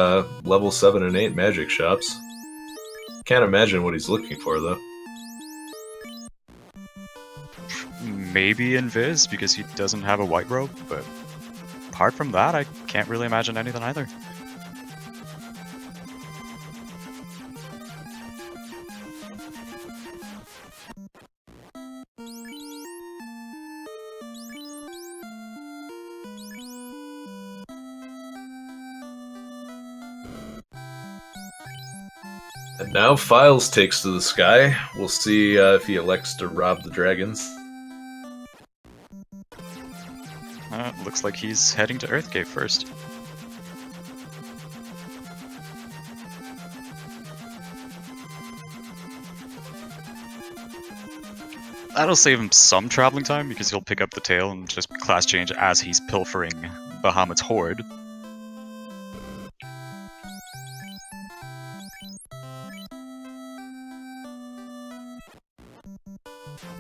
level 7 and 8 magic shops. Can't imagine what he's looking for, though. Maybe Invis, because he doesn't have a white robe, but apart from that, I can't really imagine anything either. And now Philes takes to the sky. We'll see if he elects to rob the dragons. Looks like he's heading to Earthgate first. That'll save him some traveling time, because he'll pick up the tail and just class change as he's pilfering Bahamut's horde.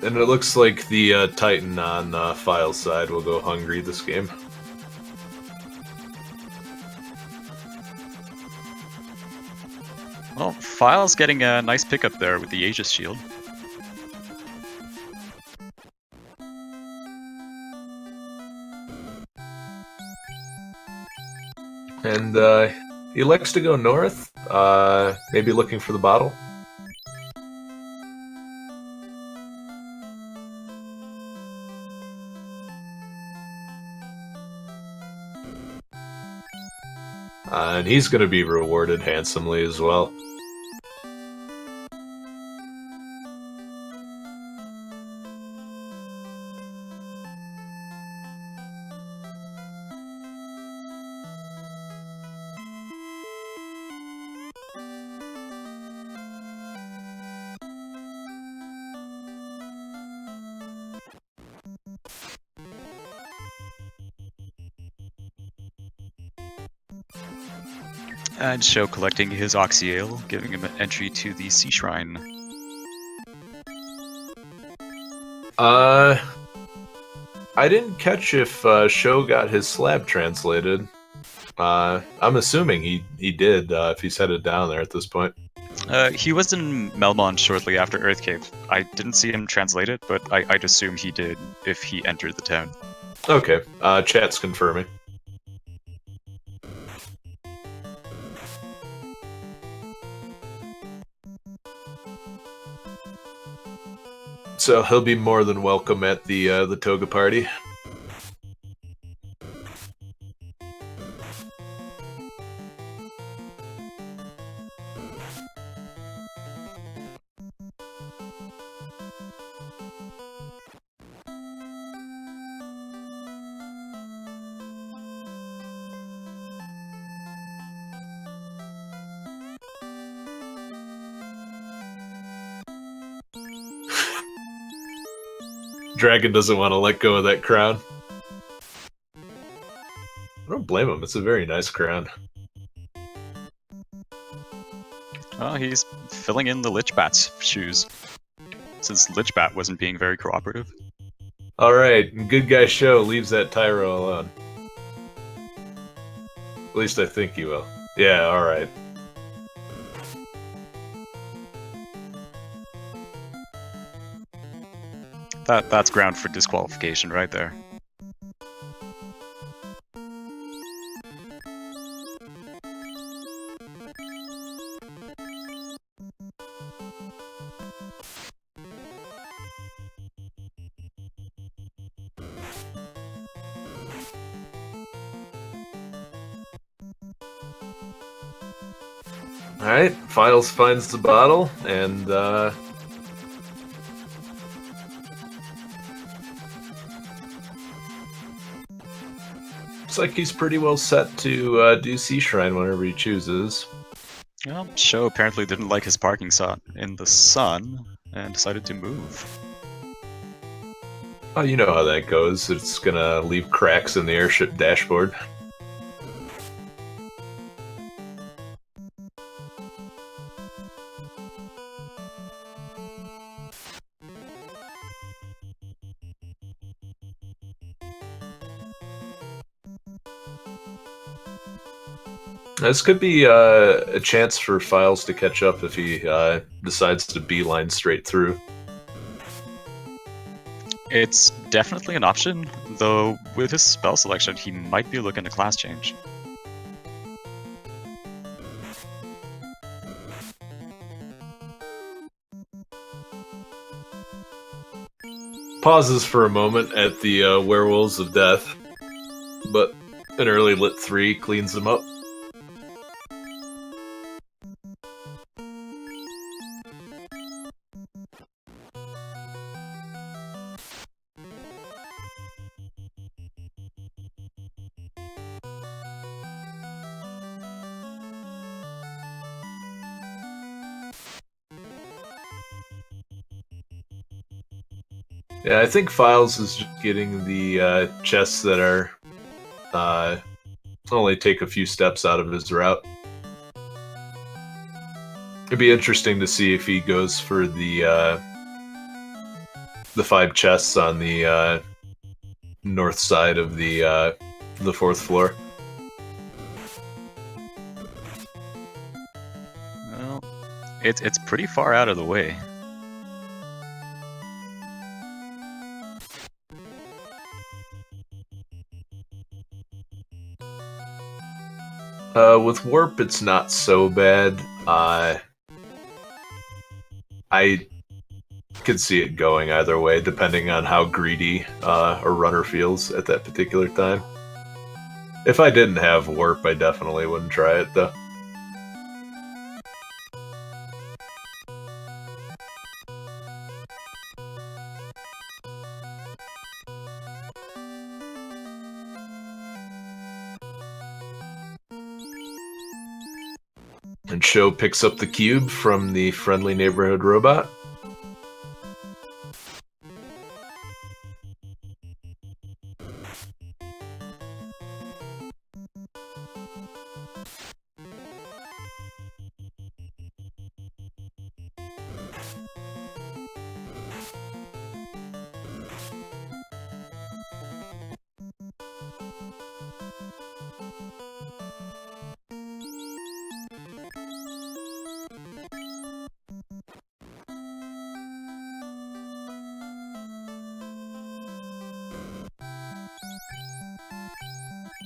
And it looks like the Titan on Philes' side will go hungry this game. Well, Philes getting a nice pickup there with the Aegis shield. And he elects to go north, maybe looking for the bottle. And he's going to be rewarded handsomely as well. And Sho collecting his Oxyale, giving him an entry to the Sea Shrine. I didn't catch if Sho got his slab translated. I'm assuming he did, if he's headed down there at this point. He was in Melmond shortly after Earthcave. I didn't see him translate it, but I'd assume he did if he entered the town. Okay, chat's confirming. So he'll be more than welcome at the toga party. Dragon doesn't want to let go of that crown. I don't blame him. It's a very nice crown. Well, he's filling in the Lichbat's shoes, since Lichbat wasn't being very cooperative. Alright, good guy Sho leaves that Tyro alone. At least I think he will. Yeah, alright. That's ground for disqualification right there. Alright, Philes finds the bottle, and looks like he's pretty well set to do Sea Shrine whenever he chooses. Well, Sho apparently didn't like his parking spot in the sun and decided to move. Oh, you know how that goes. It's gonna leave cracks in the airship dashboard. This could be a chance for Philes to catch up if he decides to beeline straight through. It's definitely an option, though with his spell selection, he might be looking to class change. Pauses for a moment at the Werewolves of Death, but an early lit 3 cleans them up. Yeah, I think Philes is just getting the chests that are only take a few steps out of his route. It'd be interesting to see if he goes for the 5 chests on the north side of the 4th floor. Well, it's pretty far out of the way. With Warp, it's not so bad. I could see it going either way, depending on how greedy a runner feels at that particular time. If I didn't have Warp, I definitely wouldn't try it, though. And Sho picks up the cube from the friendly neighborhood robot.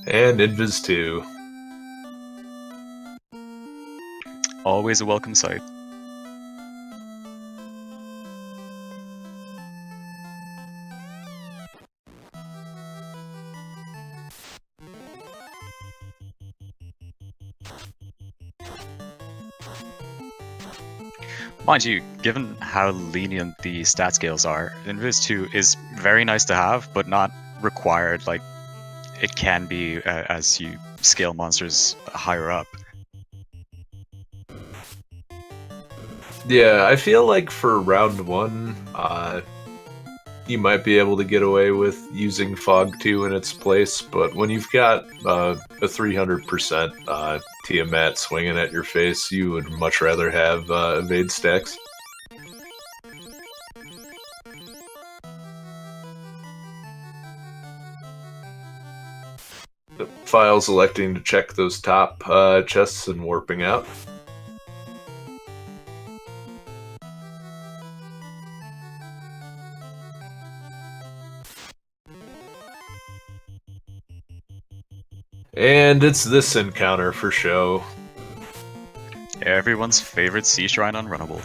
And Invis 2. Always a welcome sight. Mind you, given how lenient the stat scales are, Invis 2 is very nice to have, but not required. Like, it can be as you scale monsters higher up. Yeah, I feel like for round 1, you might be able to get away with using Fog 2 in its place, but when you've got a 300% Tiamat swinging at your face, you would much rather have evade stacks. Philes electing to check those top chests and warping out. And it's this encounter for show. Everyone's favorite sea shrine unrunnable.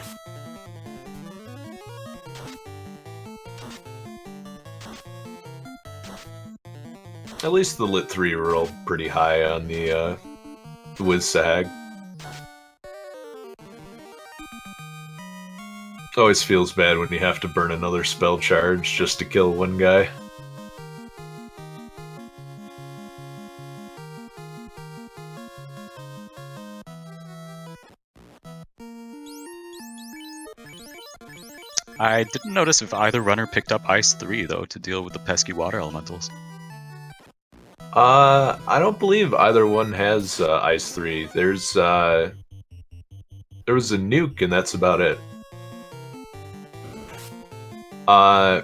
At least the Lit 3 were all pretty high on the Wiz Sag. Always feels bad when you have to burn another spell charge just to kill one guy. I didn't notice if either runner picked up Ice 3, though, to deal with the pesky water elementals. I don't believe either one has Ice 3. There was a nuke, and that's about it. I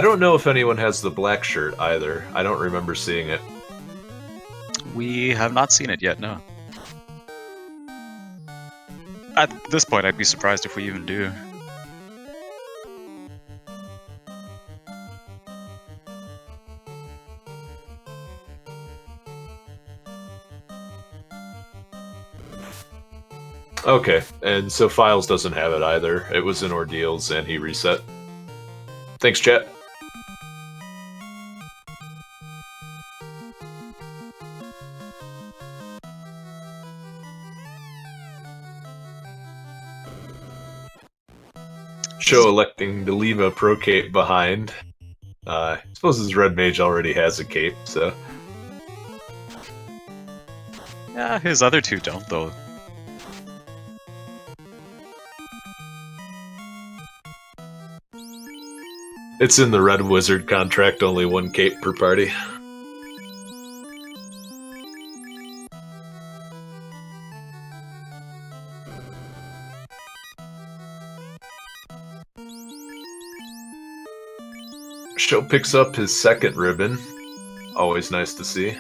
don't know if anyone has the black shirt either. I don't remember seeing it. We have not seen it yet, no. At this point, I'd be surprised if we even do. Okay, and so Philes doesn't have it either. It was in Ordeals, and he reset. Thanks, chat. Show electing to leave a pro cape behind. I suppose his red mage already has a cape, so... Yeah, his other two don't, though. It's in the red wizard contract, only one cape per party. Show picks up his second ribbon. Always nice to see.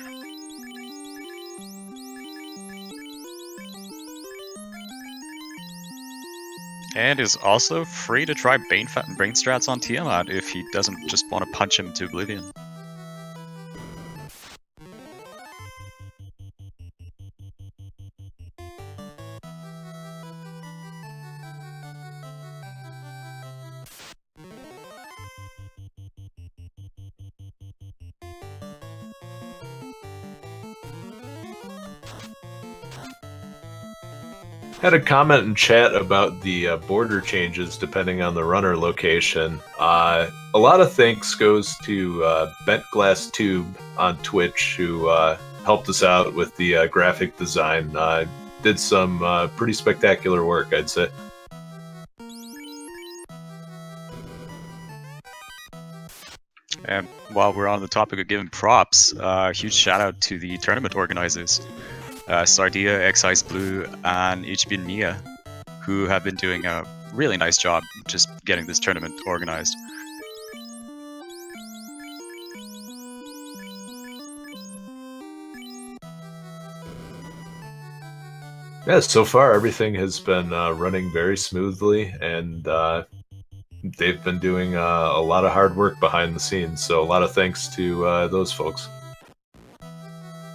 And is also free to try brain strats on Tiamat if he doesn't just want to punch him to oblivion. Had a comment in chat about the border changes depending on the runner location. A lot of thanks goes to Bent Glass Tube on Twitch, who helped us out with the graphic design. Did some pretty spectacular work, I'd say. And while we're on the topic of giving props, huge shout out to the tournament organizers. Sardia, Excise Blue, and Ichibin Mia, who have been doing a really nice job just getting this tournament organized. Yeah, so far everything has been running very smoothly, and they've been doing a lot of hard work behind the scenes, so a lot of thanks to those folks.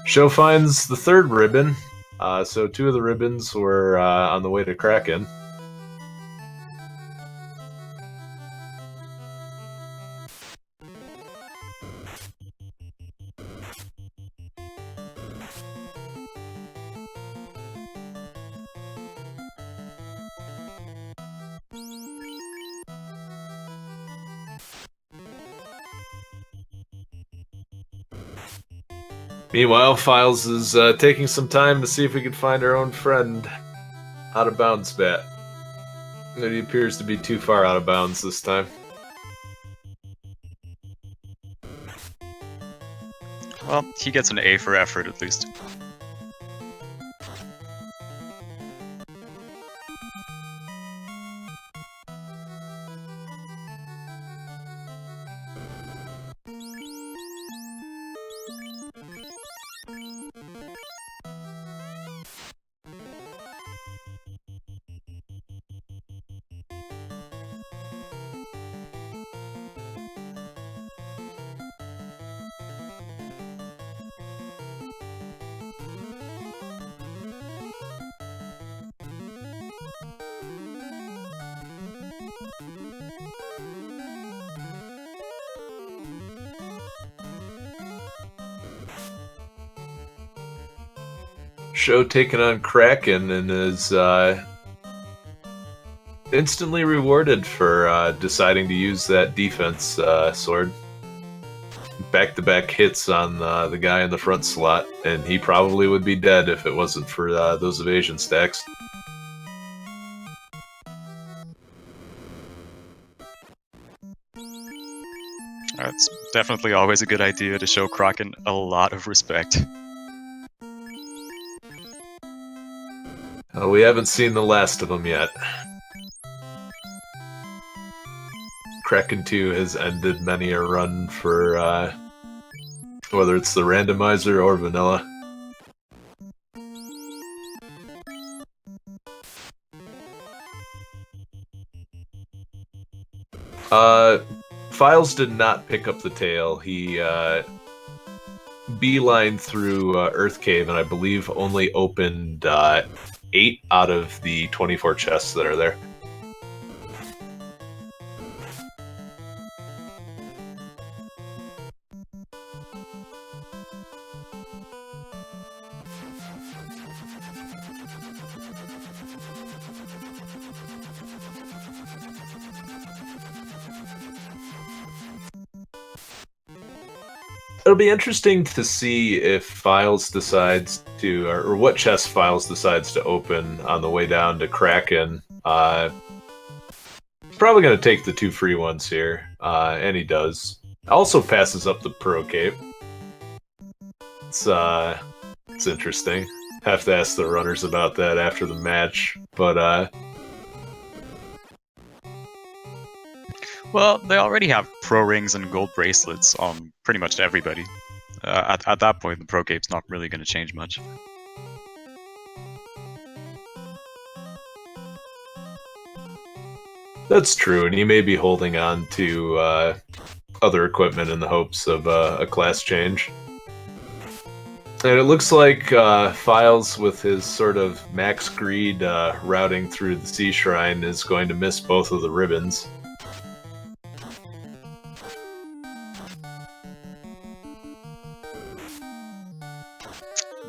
Show finds the third ribbon, so two of the ribbons were on the way to Kraken. Meanwhile, Philes is taking some time to see if we can find our own friend. Out of bounds bat. He appears to be too far out of bounds this time. Well, he gets an A for effort at least. Sho taking on Kraken and is instantly rewarded for deciding to use that defense sword. Back-to-back hits on the guy in the front slot, and he probably would be dead if it wasn't for those evasion stacks. It's definitely always a good idea to show Kraken a lot of respect. We haven't seen the last of him yet. Kraken 2 has ended many a run for whether it's the randomizer or vanilla. Philes did not pick up the tail. He beelined through Earth Cave, and I believe only opened 8 out of the 24 chests that are there. It'll be interesting to see if Philes decides to, or what chest Philes decides to open on the way down to Kraken. Probably going to take the 2 free ones here, and he does. Also passes up the Pro Cape. It's interesting. Have to ask the runners about that after the match, but Well, they already have pro rings and gold bracelets on pretty much everybody. At that point, the Pro Cape's not really going to change much. That's true, and he may be holding on to other equipment in the hopes of a class change. And it looks like Philes, with his sort of max greed routing through the Sea Shrine, is going to miss both of the ribbons.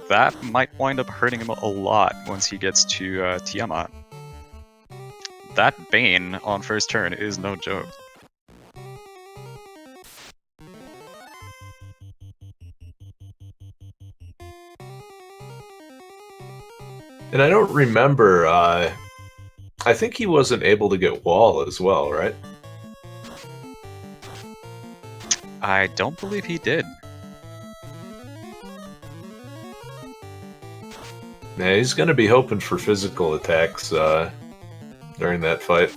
That might wind up hurting him a lot once he gets to Tiamat. That Bane on first turn is no joke. And I don't remember, I think he wasn't able to get Wall as well, right? I don't believe he did. Yeah, he's going to be hoping for physical attacks during that fight.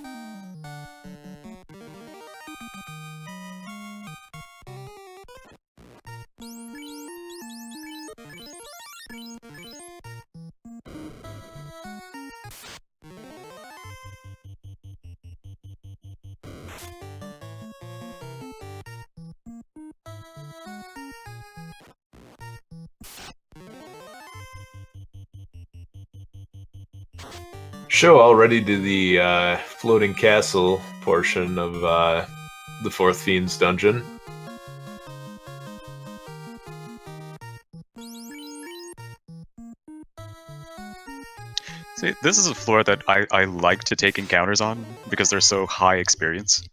Sho already did the floating castle portion of the 4th Fiends dungeon. See, this is a floor that I like to take encounters on because they're so high experience.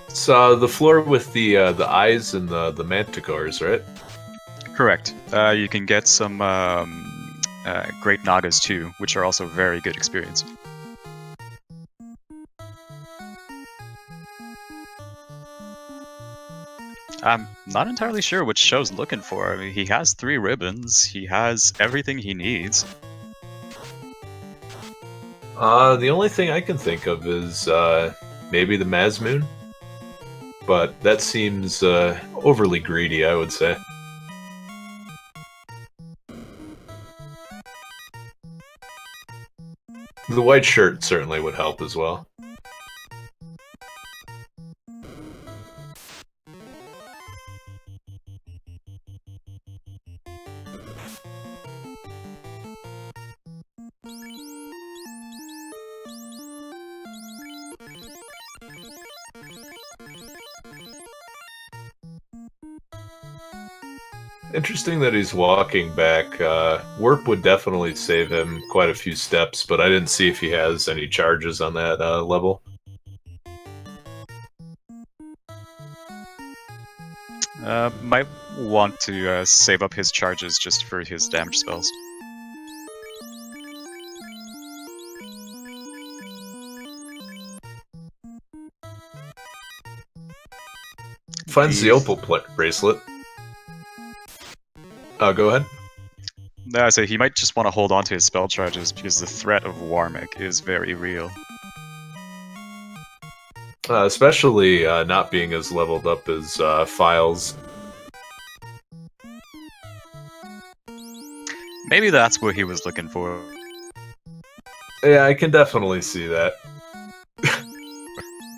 So the floor with the eyes and the manticores, right? Correct. You can get some Great Nagas too, which are also very good experience. I'm not entirely sure what Sho's looking for. I mean, he has 3 ribbons, he has everything he needs. The only thing I can think of is maybe the Mazmoon, but that seems overly greedy, I would say. The white shirt certainly would help as well. Interesting that he's walking back. Warp would definitely save him quite a few steps, but I didn't see if he has any charges on that level. Might want to save up his charges just for his damage spells. Finds the opal bracelet. Go ahead. I say he might just want to hold on to his spell charges because the threat of Warmick is very real. Especially not being as leveled up as Philes. Maybe that's what he was looking for. Yeah, I can definitely see that.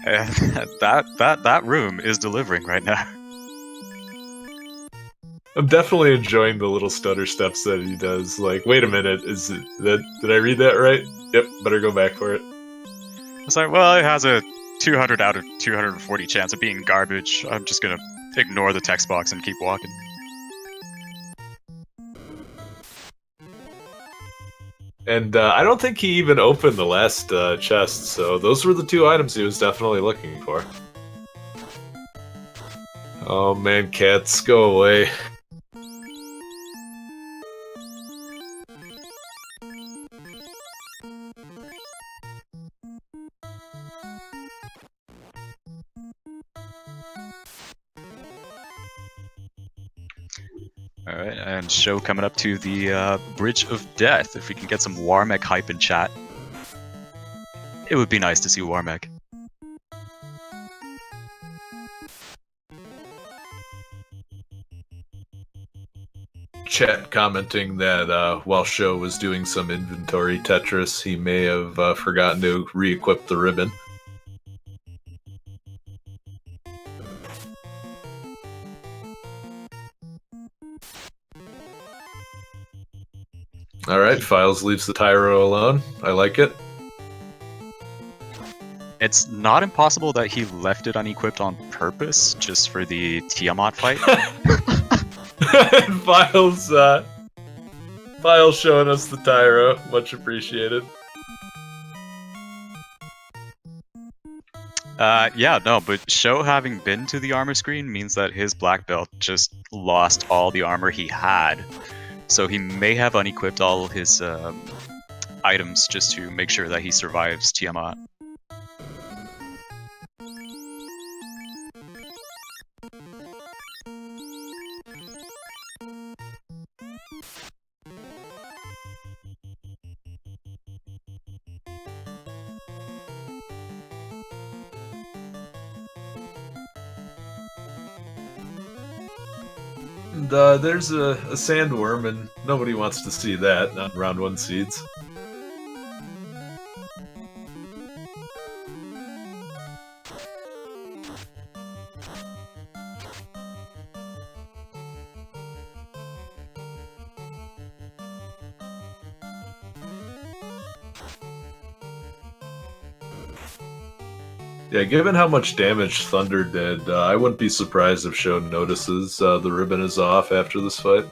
that room is delivering right now. I'm definitely enjoying the little stutter steps that he does. Like, wait a minute, is it that? Did I read that right? Yep, better go back for it. It's like, well, it has a 200 out of 240 chance of being garbage. I'm just gonna ignore the text box and keep walking. And I don't think he even opened the last chest, so those were the two items he was definitely looking for. Oh man, cats, go away. Alright, and show coming up to the Bridge of Death. If we can get some Warmech hype in chat. It would be nice to see Warmech. Chat commenting that while Show was doing some inventory Tetris, he may have forgotten to re-equip the ribbon. Alright, Philes leaves the Tyro alone. I like it. It's not impossible that he left it unequipped on purpose, just for the Tiamat fight. Philes showing us the Tyro. Much appreciated. Yeah, no, but Sho having been to the armor screen means that his black belt just lost all the armor he had. So he may have unequipped all his items just to make sure that he survives Tiamat. And there's a sandworm, and nobody wants to see that on round 1 seeds. Yeah, given how much damage Thunder did, I wouldn't be surprised if Sho notices the ribbon is off after this fight.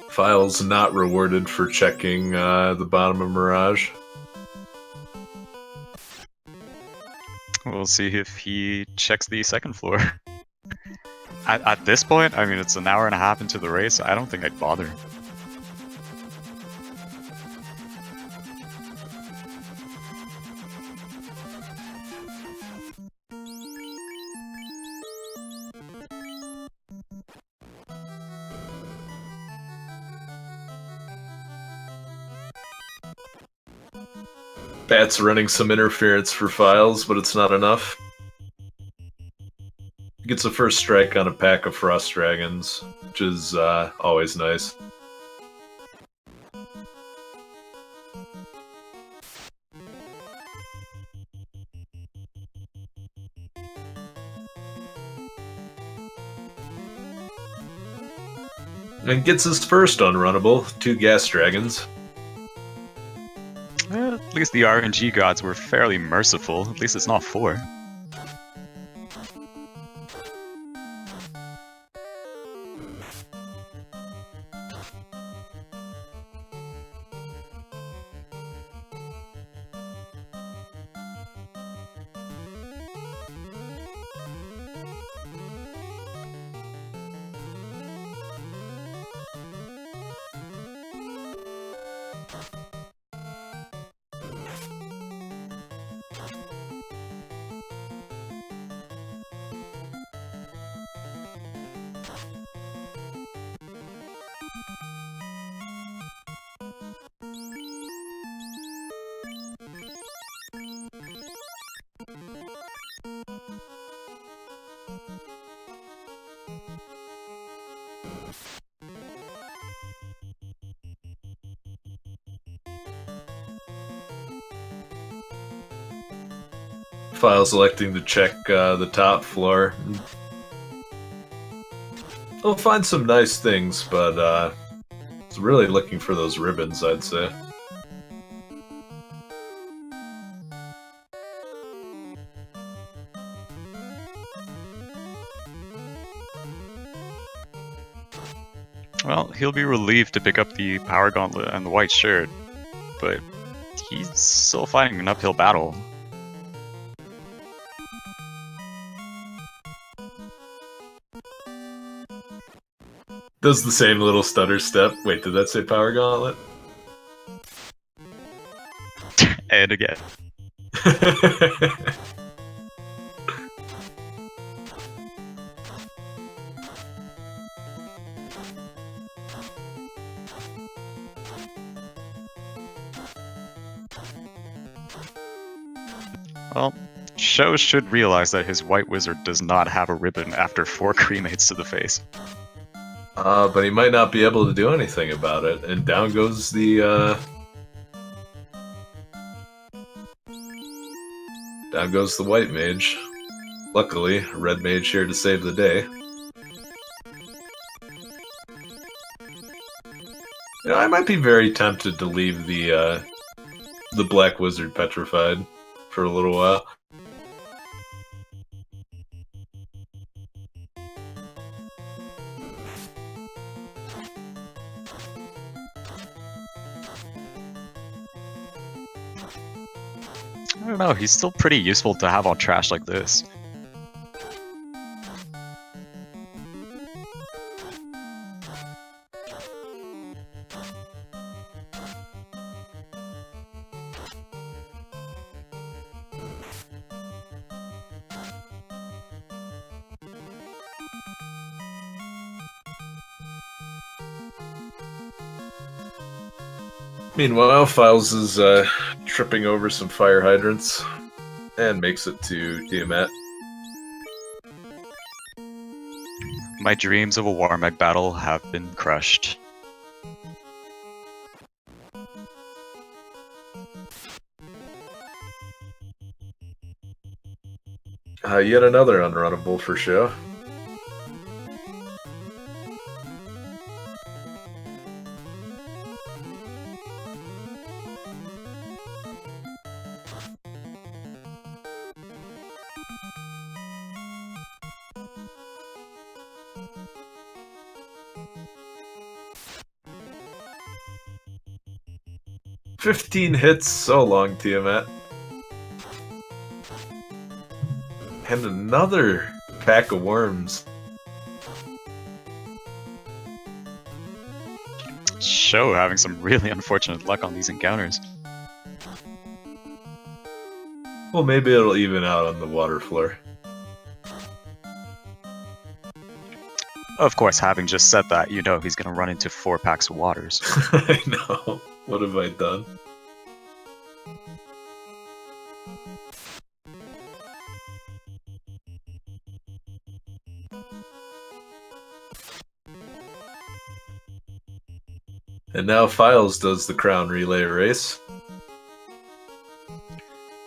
Philes not rewarded for checking the bottom of Mirage. We'll see if he checks the second floor. At this point, I mean, it's an hour and a half into the race. I don't think I'd bother. Bat's running some interference for Philes, but it's not enough. He gets a first strike on a pack of Frost Dragons, which is always nice. And gets his first unrunnable, 2 gas dragons. At least the RNG gods were fairly merciful. At least it's not 4. Philes electing to check the top floor. He'll find some nice things, but he's really looking for those ribbons, I'd say. Well, he'll be relieved to pick up the Power Gauntlet and the white shirt, but he's still fighting an uphill battle. Does the same little stutter step. Wait, did that say Power Gauntlet? And again. Well, Sho should realize that his white wizard does not have a ribbon after 4 cremates to the face. But he might not be able to do anything about it, and down goes the, down goes the white mage. Luckily, red mage here to save the day. You know, I might be very tempted to leave the black wizard petrified for a little while. I don't know, he's still pretty useful to have on trash like this. Meanwhile, Philes is tripping over some fire hydrants and makes it to Tiamat. My dreams of a Warmeg battle have been crushed. Yet another unrunnable for show. "15 hits, so long, Tiamat." And another pack of worms. Sho having some really unfortunate luck on these encounters. Well, maybe it'll even out on the water floor. Of course, having just said that, you know he's gonna run into 4 packs of waters. I know. What have I done? And now Philes does the crown relay race.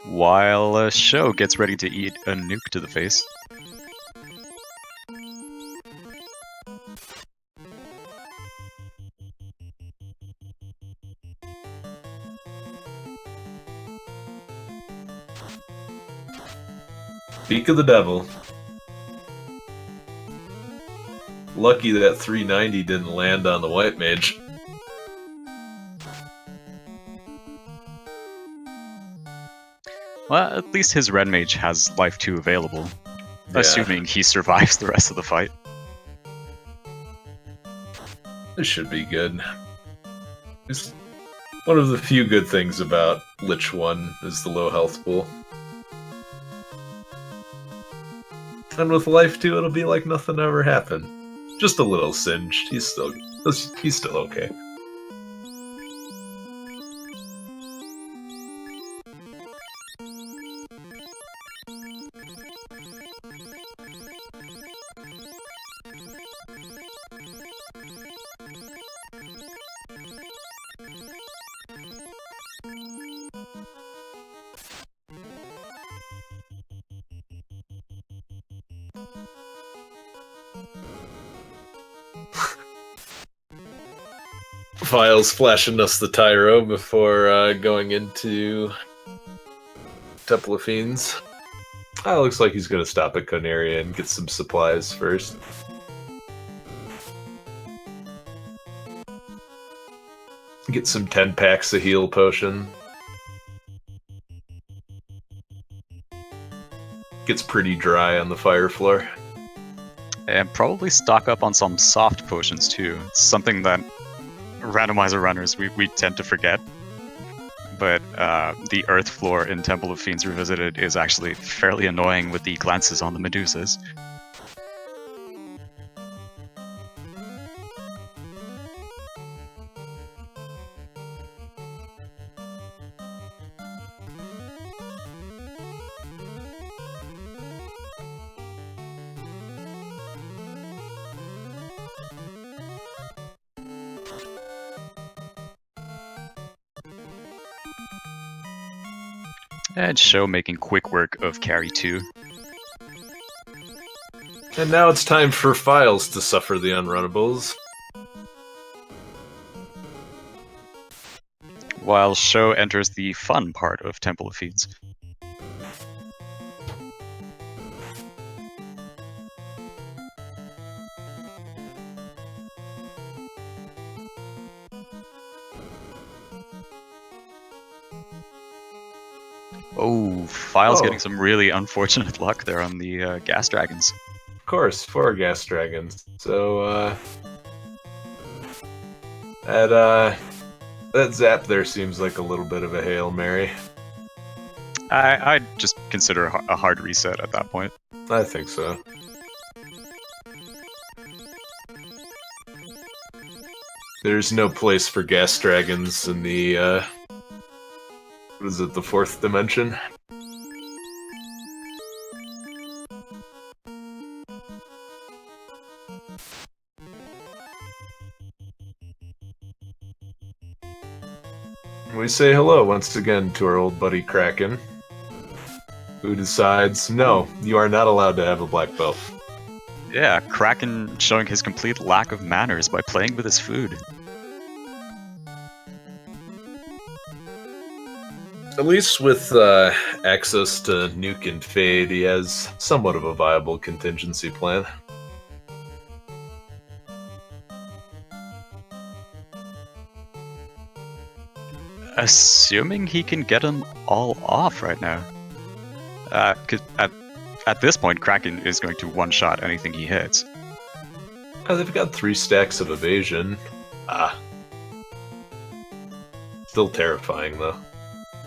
While Sho gets ready to eat a nuke to the face. Beak of the Devil. Lucky that 390 didn't land on the White Mage. Well, at least his Red Mage has Life 2 available, Yeah. assuming he survives the rest of the fight. This should be good. It's one of the few good things about Lich 1 is the low health pool. And with Life 2, it'll be like nothing ever happened. Just a little singed. He's still okay. Philes flashing us the Tyro before going into Temple of Fiends. Looks like he's going to stop at Conaria and get some supplies first. Get some 10 packs of heal potion. Gets pretty dry on the fire floor. And probably stock up on some soft potions too. It's something that randomizer runners we tend to forget. But the earth floor in Temple of Fiends Revisited is actually fairly annoying with the glances on the Medusas. And Sho making quick work of carry 2. And now it's time for Philes to suffer the unrunnables. While Sho enters the fun part of Temple of Fiends. Oh, Philes getting some really unfortunate luck there on the gas dragons. Of course, 4 gas dragons. So, that zap there seems like a little bit of a Hail Mary. I'd just consider a hard reset at that point. I think so. There's no place for gas dragons in the, what is it, the 4th dimension? We say hello once again to our old buddy Kraken, who decides, no, you are not allowed to have a black belt. Yeah, Kraken showing his complete lack of manners by playing with his food. At least with access to Nuke and Fade, he has somewhat of a viable contingency plan. Assuming he can get them all off right now. 'Cause at this point, Kraken is going to one-shot anything he hits. They've got 3 stacks of evasion. Still terrifying, though.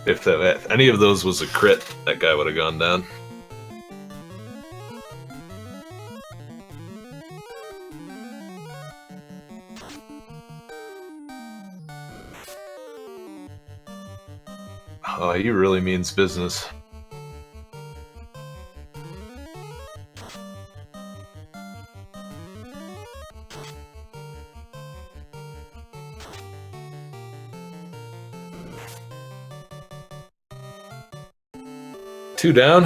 If any of those was a crit, that guy would have gone down. Oh, he really means business. Two down.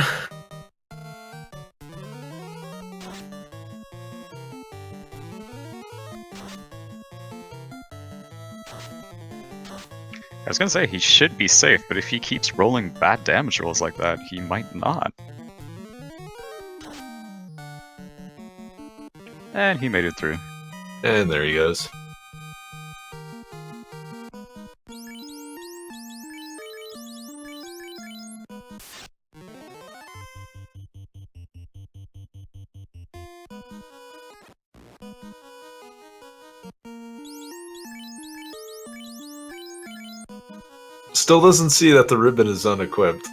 I was gonna say, he should be safe, but if he keeps rolling bad damage rolls like that, he might not. And he made it through. And there he goes. Still doesn't see that the ribbon is unequipped.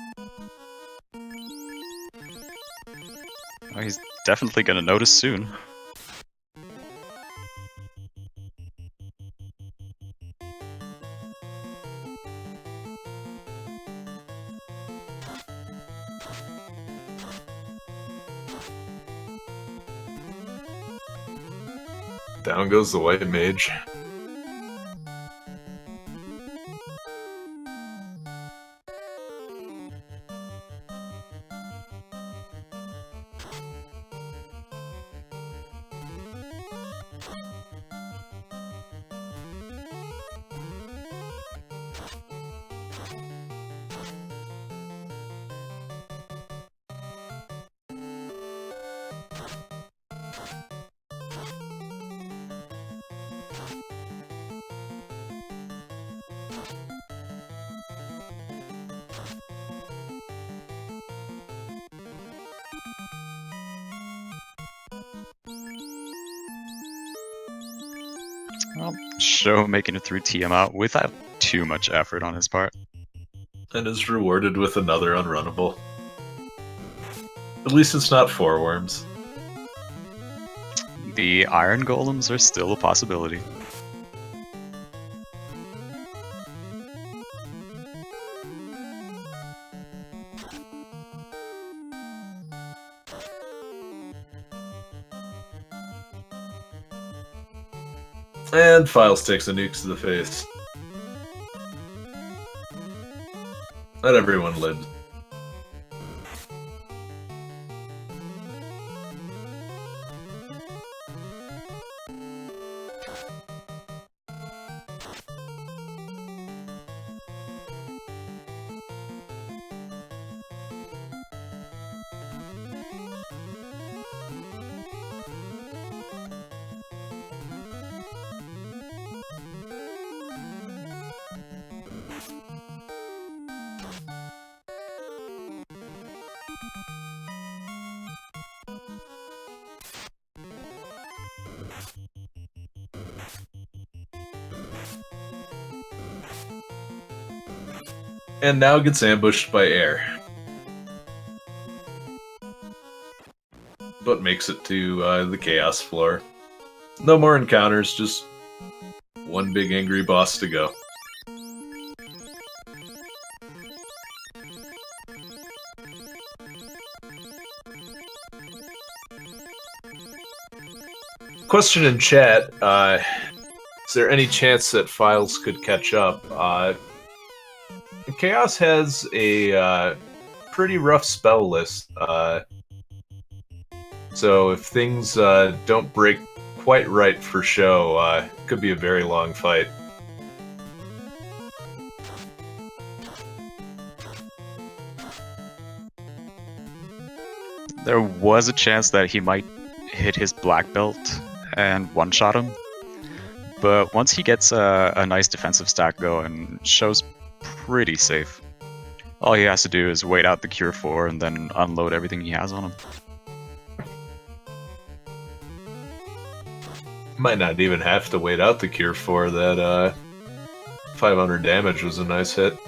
Well, he's definitely gonna notice soon. Down goes the white mage. Well, Sho making it through Tiamat without too much effort on his part. And is rewarded with another unrunnable. At least it's not 4 worms. The iron golems are still a possibility. And Philes takes a nuke to the face. Not everyone lives. And now gets ambushed by air. But makes it to the chaos floor. No more encounters, just one big angry boss to go. Question in chat, is there any chance that Philes could catch up? Chaos has a pretty rough spell list, so if things don't break quite right for Sho, it could be a very long fight. There was a chance that he might hit his black belt and one-shot him, but once he gets a nice defensive stack going, Sho's pretty safe. All he has to do is wait out the Cure 4 and then unload everything he has on him. Might not even have to wait out the Cure 4. That 500 damage was a nice hit.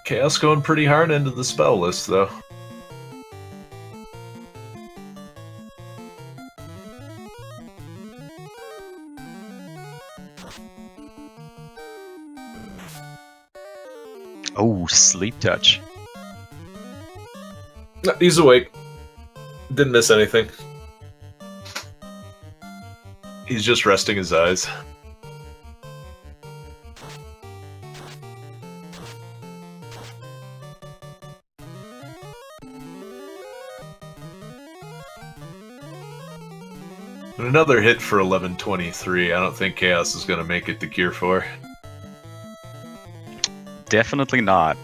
Chaos going pretty hard into the spell list, though. Oh, sleep touch. He's awake. Didn't miss anything. He's just resting his eyes. And another hit for 1123. I don't think Chaos is going to make it to Cure 4. Definitely not.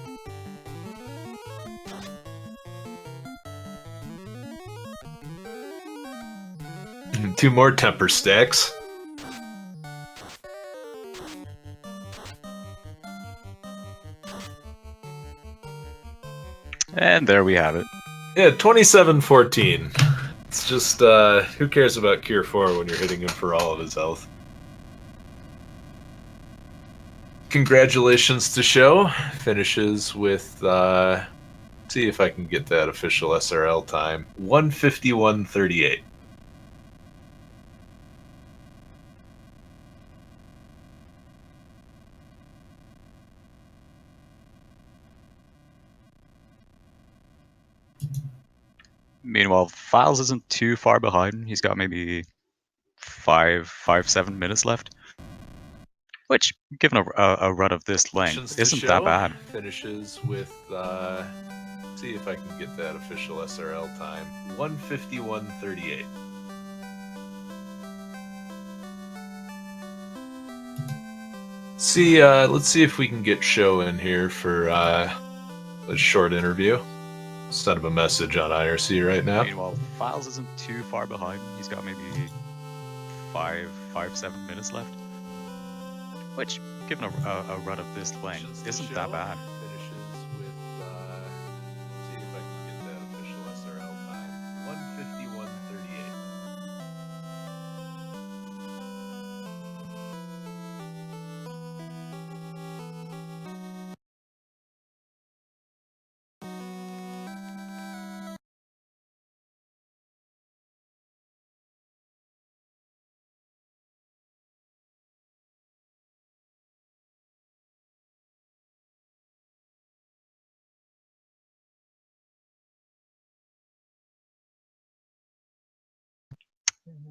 2 more temper stacks. And there we have it. Yeah, 27-14. It's just, who cares about Cure 4 when you're hitting him for all of his health? Congratulations to Sho. Finishes with, see if I can get that official SRL time. 151.38. Meanwhile, Philes isn't too far behind. He's got maybe 7 minutes left. Which, given a run of this length, isn't that bad. Finishes with, see if I can get that official SRL time. 151.38. See, let's see if we can get Sho in here for a short interview. Send him a message on IRC right now. Meanwhile, Philes isn't too far behind. He's got maybe 7 minutes left. Which, given a run of this length, isn't that bad. Finishes with, see if I can get that official SRL time. 151.38.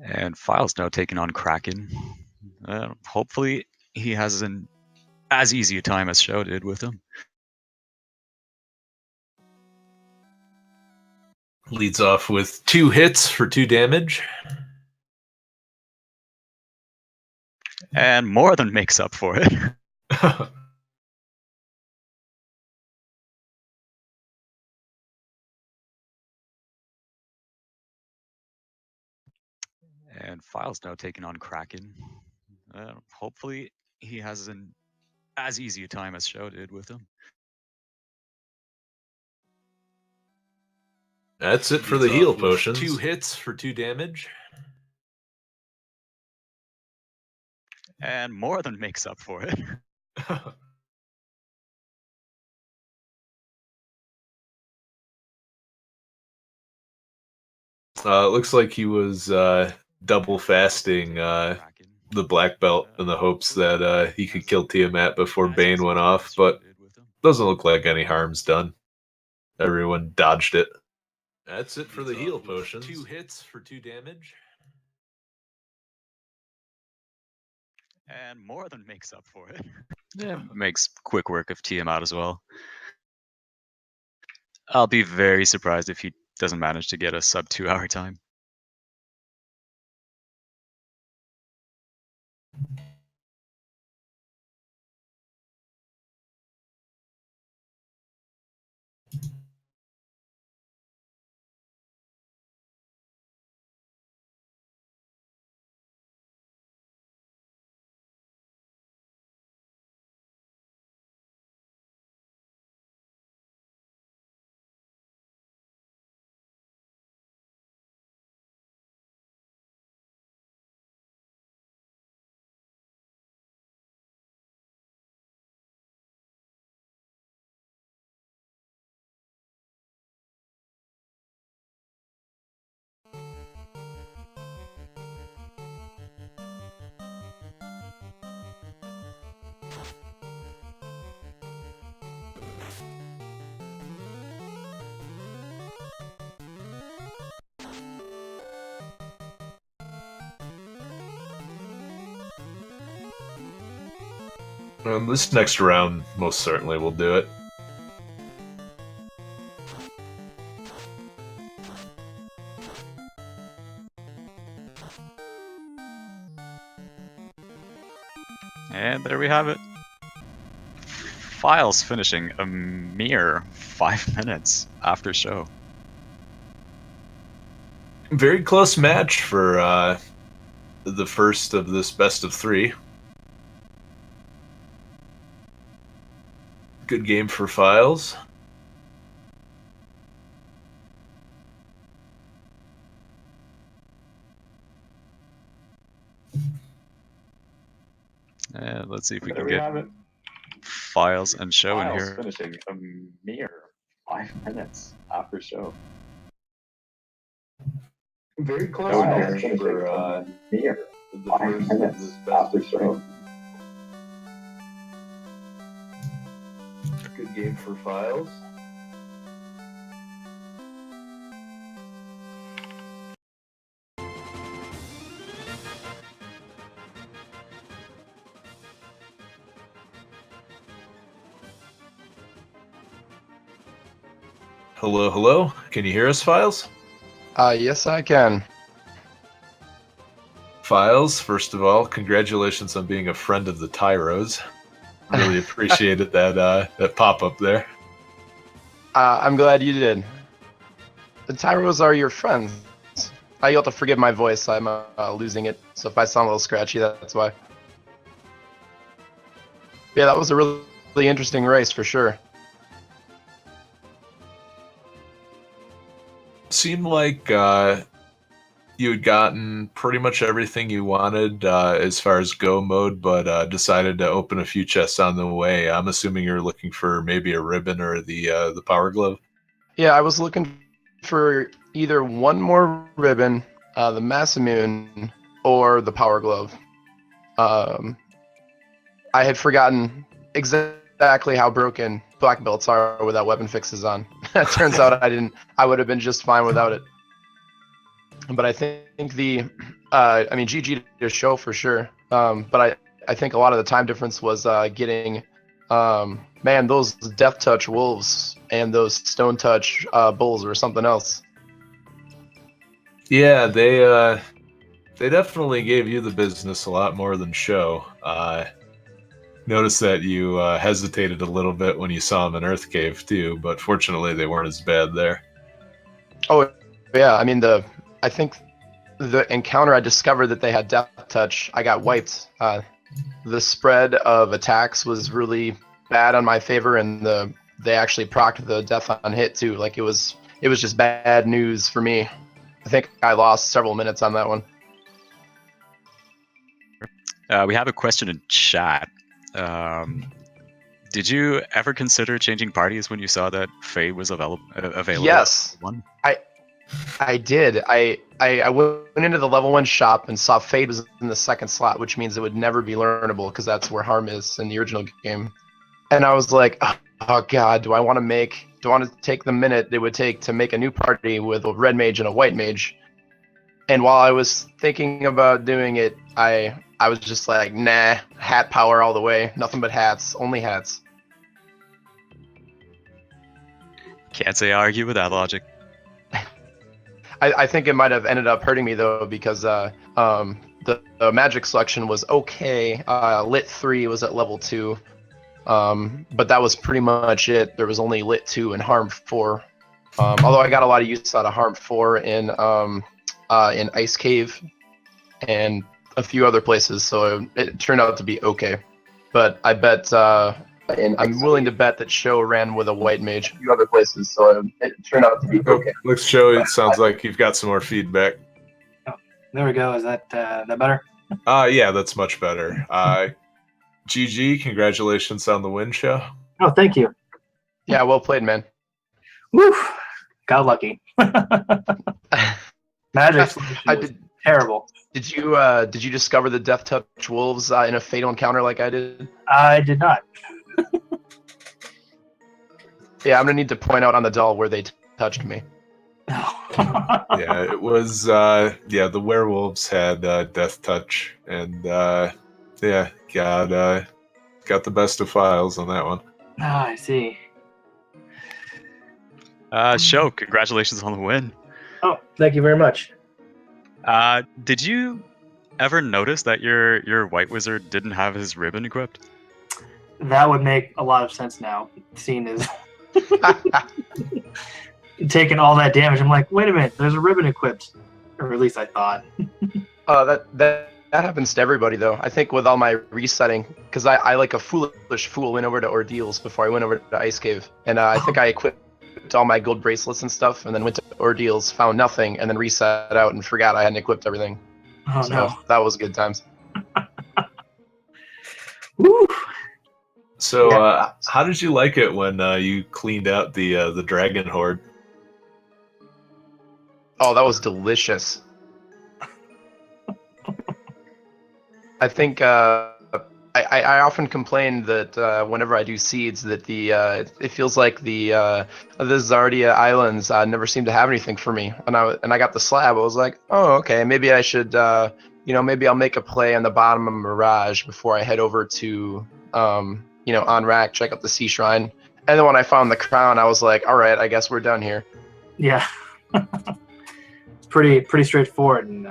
And Philes now taking on Kraken. Hopefully he has an as easy a time as Sho did with him. Leads off with 2 hits for 2 damage. And more than makes up for it. And Philes now taking on Kraken. Hopefully he has an as easy a time as Sho did with him. That's it for the heal potions. 2 hits for 2 damage. And more than makes up for it. Looks like he was double fasting the black belt in the hopes that he could kill Tiamat before Bane went off, but doesn't look like any harm's done. Everyone dodged it. That's it for the heal potions. 2 hits for 2 damage. And more than makes up for it. Yeah, makes quick work of Tiamat as well. I'll be very surprised if he doesn't manage to get a sub 2 hour time. This next round most certainly will do it. And there we have it. Philes finishing a mere 5 minutes after Sho. Very close match for the first of this best of 3. Good game for Philes. Let's see if we There can we get have it. Philes and Sho in Philes here. finishing a mere 5 minutes after show. Very close No, match finishing for a mere the 5 first of minutes this best after of show. 3. Good game for Philes. Hello, hello. Can you hear us, Philes? Yes, I can. Philes, first of all, congratulations on being a friend of the Tyros. Really appreciated that pop-up there. I'm glad you did. The Tyros are your friends. You have to forgive my voice. I'm losing it, so if I sound a little scratchy, that's why. Yeah, that was a really interesting race for sure. Seemed like you had gotten pretty much everything you wanted as far as go mode, but decided to open a few chests on the way. I'm assuming you're looking for maybe a ribbon or the power glove. Yeah, I was looking for either one more ribbon, the Mass Immune, or the Power Glove. I had forgotten exactly how broken black belts are without weapon fixes on. It turns out I would have been just fine without it. But I think GG to show for sure. But I think a lot of the time difference was getting, those Death Touch wolves and those Stone Touch bulls were something else. Yeah, they definitely gave you the business a lot more than show. Noticed that you hesitated a little bit when you saw them in Earth Cave too, but fortunately they weren't as bad there. Oh yeah, I think the encounter I discovered that they had Death Touch, I got wiped. The spread of attacks was really bad on my favor, and they actually procced the death on hit too. Like it was just bad news for me. I think I lost several minutes on that one. We have a question in chat. Did you ever consider changing parties when you saw that Faye was available? Yes, I did. I went into the level 1 shop and saw Fade was in the second slot, which means it would never be learnable because that's where Harm is in the original game. And I was like, oh god, do I want to take the minute it would take to make a new party with a red mage and a white mage? And while I was thinking about doing it, I was just like, nah, hat power all the way. Nothing but hats, only hats. Can't say I argue with that logic. I think it might have ended up hurting me though, because the magic selection was okay. Lit 3 was at level 2, but that was pretty much it. There was only Lit 2 and Harm 4. Although I got a lot of use out of Harm 4 in Ice Cave and a few other places, so it turned out to be okay. But I bet I'm willing to bet that Sho ran with a white mage a few other places, so it turned out to be okay. Looks show it sounds like you've got some more feedback. Oh, there we go. Is that better? Yeah, that's much better. GG, congratulations on the win, show. Oh, thank you. Yeah, well played, man. Woo! Got lucky. Magic solution was terrible. Did you discover the Death Touch wolves in a fatal encounter like I did? I did not. Yeah, I'm gonna need to point out on the doll where they touched me. Yeah, it was the werewolves had Death Touch, and got the best of Philes on that one. Ah, I see. Sho, congratulations on the win. Oh, thank you very much. Did you ever notice that your white wizard didn't have his ribbon equipped? That would make a lot of sense now, seeing as taking all that damage. I'm like, wait a minute, there's a ribbon equipped, or at least I thought. That that happens to everybody though. I think with all my resetting, because I like a foolish fool went over to Ordeals before I went over to Ice Cave, and I think I equipped all my gold bracelets and stuff, and then went to Ordeals, found nothing, and then reset out and forgot I hadn't equipped everything. Oh So no. that was good times. Woo. So, Yeah. how did you like it when you cleaned out the dragon horde? Oh, that was delicious. I think I often complain that whenever I do seeds that it feels like the Zardia Islands never seem to have anything for me. And I got the slab. I was like, oh okay, maybe I should maybe I'll make a play on the bottom of Mirage before I head over to on Rack, check out the Sea Shrine. And then when I found the crown, I was like, all right, I guess we're done here. Yeah. It's pretty straightforward in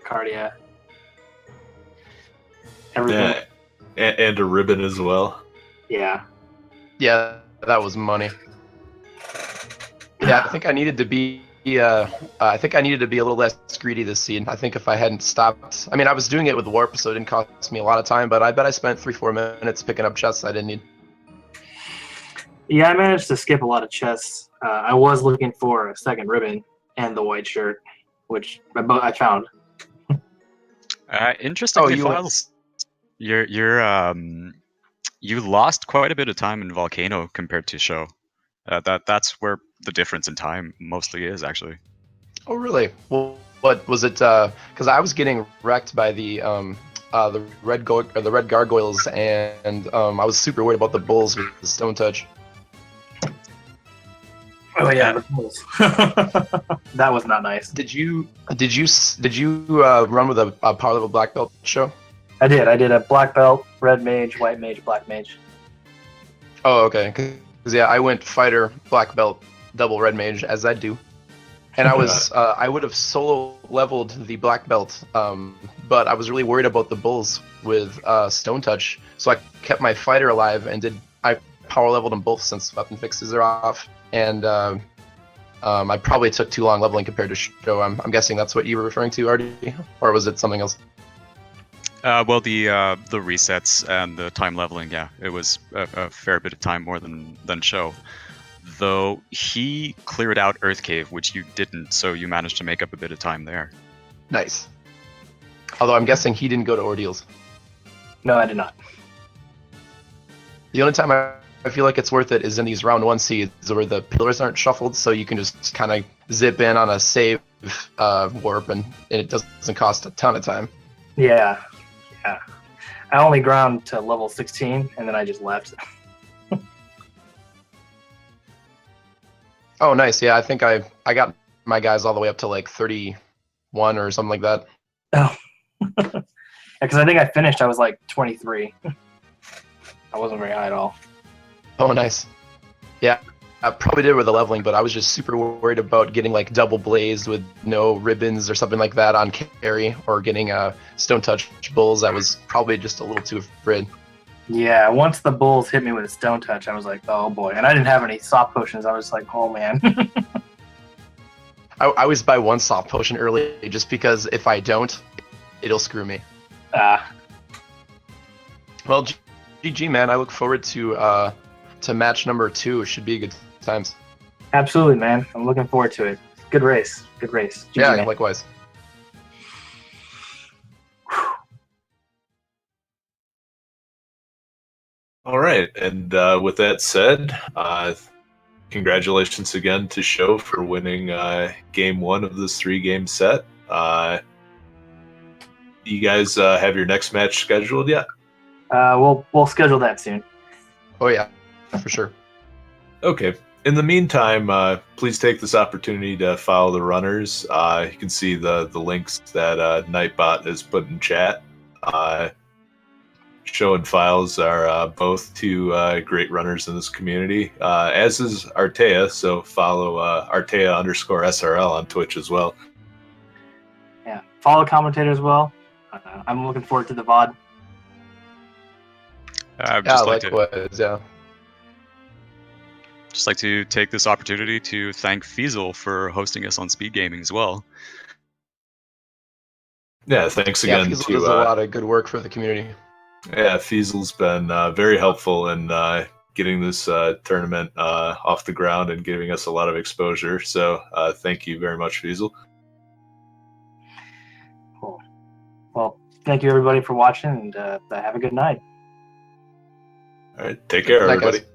Cardia. Everything. Yeah, and a ribbon as well. Yeah. Yeah, that was money. Yeah, I think I needed to be. I think I needed to be a little less greedy this seed. I think if I hadn't stopped, I mean, I was doing it with warp, so it didn't cost me a lot of time. But I bet I spent 3-4 minutes picking up chests I didn't need. Yeah, I managed to skip a lot of chests. I was looking for a second ribbon and the white shirt, which I found. Interestingly, you- Philes, you lost quite a bit of time in Volcano compared to Show. That's where the difference in time mostly is, actually. Oh, really? Well, what was it? Because I was getting wrecked by the red gargoyles, and I was super worried about the bulls with the stone touch. Oh yeah, the bulls. That was not nice. Did you run with a power level black belt show? I did a black belt, red mage, white mage, black mage. Oh, okay. Because yeah, I went fighter, black belt, double red mage as I do, and I was I would have solo leveled the black belt, but I was really worried about the bulls with stone touch, so I kept my fighter alive and I power leveled them both since weapon fixes are off, and I probably took too long leveling compared to show. I'm guessing that's what you were referring to, RD, or was it something else? Well, the resets and the time leveling, yeah, it was a fair bit of time more than Show. Though he cleared out Earth Cave, which you didn't, so you managed to make up a bit of time there. Nice. Although I'm guessing he didn't go to Ordeals. No, I did not. The only time I feel like it's worth it is in these round 1 seeds where the pillars aren't shuffled, so you can just kind of zip in on a save warp, and it doesn't cost a ton of time. Yeah. I only ground to level 16, and then I just left. Oh, nice. Yeah, I think I got my guys all the way up to like 31 or something like that. Oh. Because I think I finished, I was like 23. I wasn't very high at all. Oh, nice. Yeah, I probably did with the leveling, but I was just super worried about getting like double blazed with no ribbons or something like that on carry, or getting stone touch bulls. I was probably just a little too afraid. Yeah, once the bulls hit me with a stone touch, I was like, oh boy. And I didn't have any soft potions. I was like, oh man. I always buy one soft potion early just because if I don't, it'll screw me. Well, GG, man. I look forward to match number 2. It should be good times. Absolutely, man. I'm looking forward to it. Good race. GG, Yeah, man. likewise. All right, and with that said, congratulations again to Show for winning game 1 of this 3-game set. You guys have your next match scheduled yet? We'll schedule that soon. Oh yeah, for sure. Okay. In the meantime, please take this opportunity to follow the runners. You can see the links that Nightbot has put in chat. Show and Philes are both 2 great runners in this community, as is Artea, so follow Artea_SRL on Twitch as well. Yeah. Follow commentator as well. I'm looking forward to the VOD. I'd Yeah, just like likewise. Yeah. to take this opportunity to thank Fiesel for hosting us on Speed Gaming as well. Yeah, thanks Yeah, again Fiesel to does a lot of good work for the community. yeah, Fiesel's been very helpful in getting this tournament off the ground and giving us a lot of exposure. So thank you very much, Fiesel. Cool. Well, thank you everybody for watching, and have a good night. All right, take care, Night, guys. everybody.